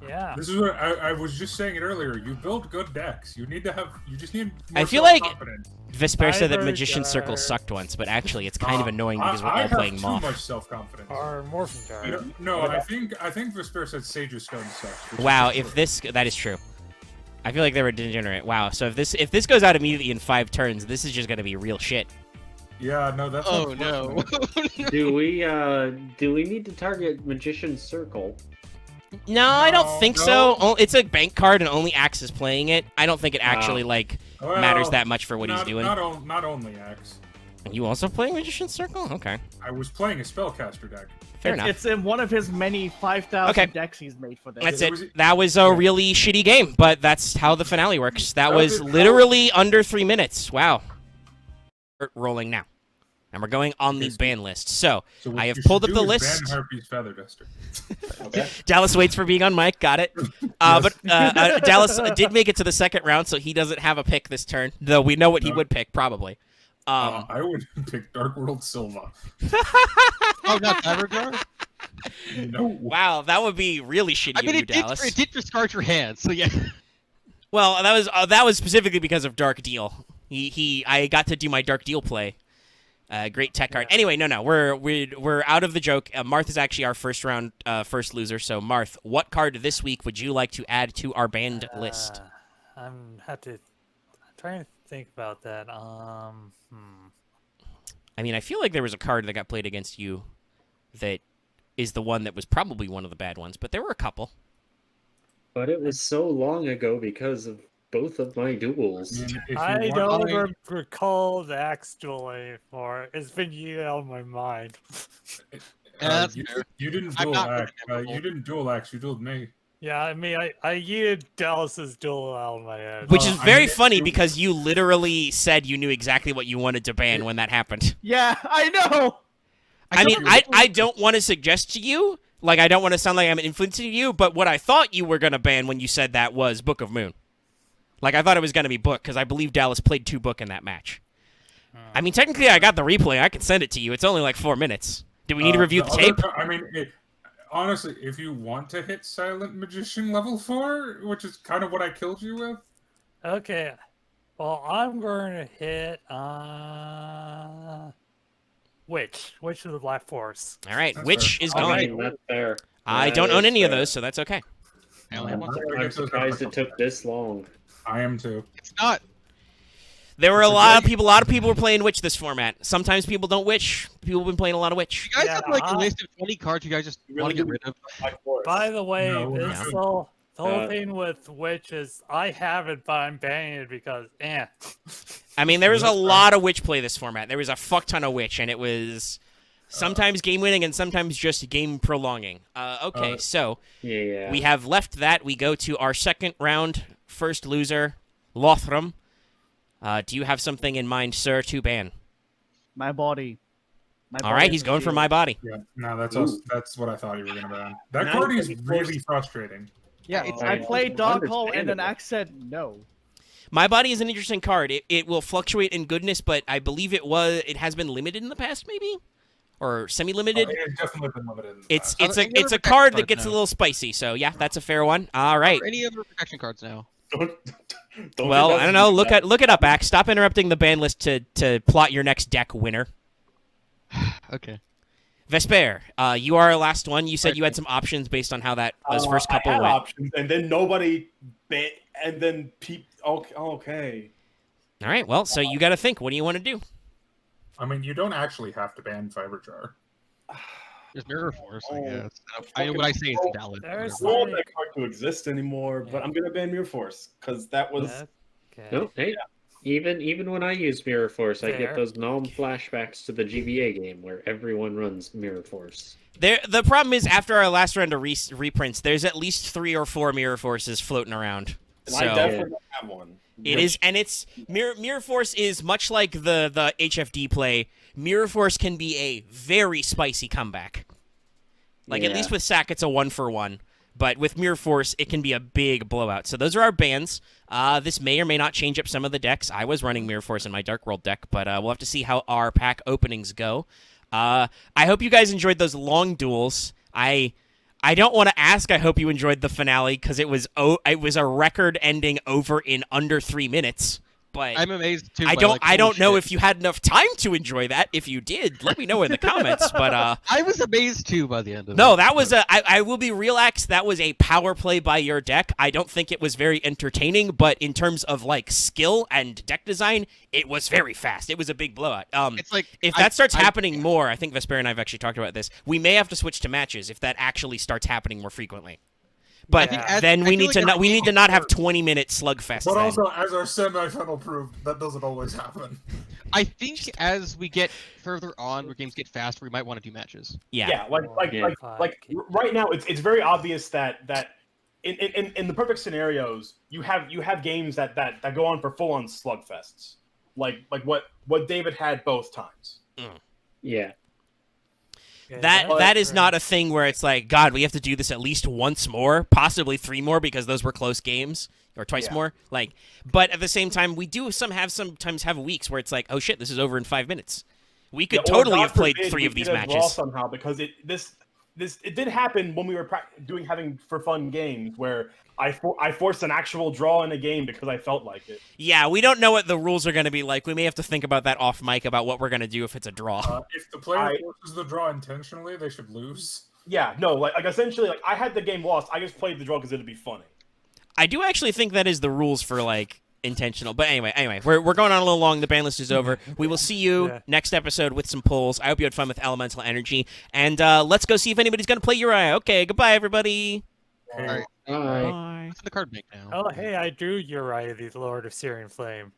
Yeah. This is what I was just saying it earlier. You build good decks. You just need more I feel like self-confidence. Vespairr said that Either Magician Circle jar- sucked once, but actually it's kind of annoying because we're I all have playing too Moth. much self-confidence. Or Morphing Jar. No, I think Vespairr said Sage's Stone sucks. which Wow, is if true. that is true. I feel like they were degenerate. Wow, so if this goes out immediately in 5 turns, this is just gonna be real shit. Yeah, no, that's Oh no. unfortunate. Do we need to target Magician's Circle? No, I don't No, think no. so. It's a bank card and only Axe is playing it. I don't think it actually Well, matters that much for what he's not- doing. Not only Axe. You also playing Magician Circle? Okay, I was playing a spellcaster deck. fair enough. It's in one of his many 5,000 Okay. decks he's made for this. That's It it. was- That was a really shitty game, but that's how the finale works. That How was did- literally under 3 minutes. Wow. We're rolling now. And we're going on the Okay, so- ban list. So, So what I have you pulled should up the do is list. ban Harpy's Feather Duster. Okay. Dallas waits for being on mic. Got it. But Dallas did make it to the second round, so he doesn't have a pick this turn. Though we know what he No. would pick, probably. I would pick Dark World Silva. Oh, not Evergar? No. Wow, that would be really shitty I mean, of you, Dallas. it did discard your hand, so yeah. Well, that was specifically because of Dark Deal. I got to do my Dark Deal play. Great tech card. Anyway, no, we're out of the joke. Marth is actually our first round first loser. So Marth, what card this week would you like to add to our banned list? I'm trying to think about that. I mean, I feel like there was a card that got played against you that is the one that was probably one of the bad ones, but there were a couple. But it was so long ago because of both of my duels. If you I want- don't recall the axe duel anymore. It's been years out of my mind. That's you, fair. you didn't I'm dual not axe. memorable. You didn't dual axe. You dueled me. Yeah, I mean, I yeeted Dallas's duel out of my head. Which is I very mean, funny you- because you literally said you knew exactly what you wanted to ban when that happened. Yeah, I know. I mean, I don't want to suggest to you, like, I don't want to sound like I'm influencing you, but what I thought you were going to ban when you said that was Book of Moon. Like, I thought it was going to be Book, because I believe Dallas played 2 Book in that match. I mean, technically, I got the replay. I can send it to you. It's only like 4 minutes. Do we need to review the other tape? I mean, honestly, if you want to hit Silent Magician level 4, which is kind of what I killed you with, Okay. Well, I'm going to hit, Witch of the Black Forest. All right, That's Witch fair. is I gone. mean, that's fair. I That don't own is any of fair. those, so that's okay. I only have one. I'm surprised it took this long. I am too. It's not. There were a lot of people were playing Witch this format. Sometimes people don't Witch. People have been playing a lot of Witch. You guys Yeah, have like a I- list of 20 cards you guys just want to get rid of. By the way, No, we're this not. whole, the whole Uh, thing with Witch is I have it, but I'm banning it because, I mean, there was a lot of Witch play this format. There was a fuck ton of Witch, and it was sometimes game winning and sometimes just game prolonging. Okay, so Yeah. we have left that. We go to our second round, first loser, Lothram. Do you have something in mind, sir, to ban? My body. All right, he's going for my body. Yeah, no, that's Ooh. us. That's what I thought you were gonna ban. That Now card is it's really frustrating. Yeah, it's I played Dog Hole and then understandable. Axe said no. My body is an interesting card. It will fluctuate in goodness, but I believe it has been limited in the past, maybe, or semi-limited. It's definitely been limited. In the It's past. it's Are a there any it's a other card protection that gets a cards little spicy. So yeah, that's a fair one. All right. Any other protection cards now? Don't Well, think I don't that's- know. Look it up, Axe. Stop interrupting the ban list to plot your next deck winner. Okay. Vespairr, you are our last one. You said you had some options based on how those first couple I had went. options, and then nobody bit, and then Okay. All right. Well, so you got to think. What do you want to do? I mean, you don't actually have to ban Fiber Jar. There's Mirror Force, I Oh, guess. What I say is valid. There's I don't want like- that card to exist anymore, but Yeah. I'm gonna ban Mirror Force because that was. Okay. No, hey, even when I use Mirror Force, I Fair. get those nom flashbacks to the GBA game where everyone runs Mirror Force. The problem is, after our last round of reprints, there's at least 3 or 4 Mirror Forces floating around. And So I definitely don't have one. it is, and it's Mirror Force is much like the HFD play. Mirror Force can be a very spicy comeback. Like at Yeah. least with Sack, it's a 1-for-1. But with Mirror Force, it can be a big blowout. So those are our bans. This may or may not change up some of the decks. I was running Mirror Force in my Dark World deck, but we'll have to see how our pack openings go. I hope you guys enjoyed those long duels. I don't want to ask. I hope you enjoyed the finale because it was a record-ending over in under 3 minutes. But I'm amazed too. I by, don't like, I don't holy know shit. if you had enough time to enjoy that. If you did, let me know in the comments. But I was amazed too by the end of no, it. that was I will be relaxed. That was a power play by your deck. I don't think it was very entertaining, but in terms of like skill and deck design, it was very fast. It was a big blowout. It's like If that starts happening more, I think Vespairr and I have actually talked about this. We may have to switch to matches if that actually starts happening more frequently. But think then we I need feel to like we need to not have 20-minute slugfest. But then. also, as our semifinal proved, that doesn't always happen. I think as we get further on, where games get faster, we might want to do matches. Yeah, Yeah. like right now, it's very obvious that in the perfect scenarios, you have games that go on for full on slugfests, like what David had both times. Yeah. Yeah, That is true. not a thing where it's like, God, we have to do this at least once more, possibly 3 more because those were close games, or twice Yeah. more. Like, but at the same time, we do sometimes have weeks where it's like, oh shit, this is over in 5 minutes. We could Yeah, or totally God have played forbid 3 we of these did a draw matches. somehow, because it did happen when we were having for fun games where I forced an actual draw in a game because I felt like it. Yeah, we don't know what the rules are going to be like. We may have to think about that off mic about what we're going to do if it's a draw. If the player forces the draw intentionally, they should lose. Yeah, no, like essentially, like I had the game lost. I just played the draw because it'd be funny. I do actually think that is the rules for like intentional. But anyway, we're going on a little long. The ban list is over. We will see you Yeah. next episode with some polls. I hope you had fun with Elemental Energy, and let's go see if anybody's going to play Uriah. Okay, goodbye everybody. All right, Bye. Bye. what's in the card bank now? Oh, hey, I drew Uriah, the Lord of Syrian Flame.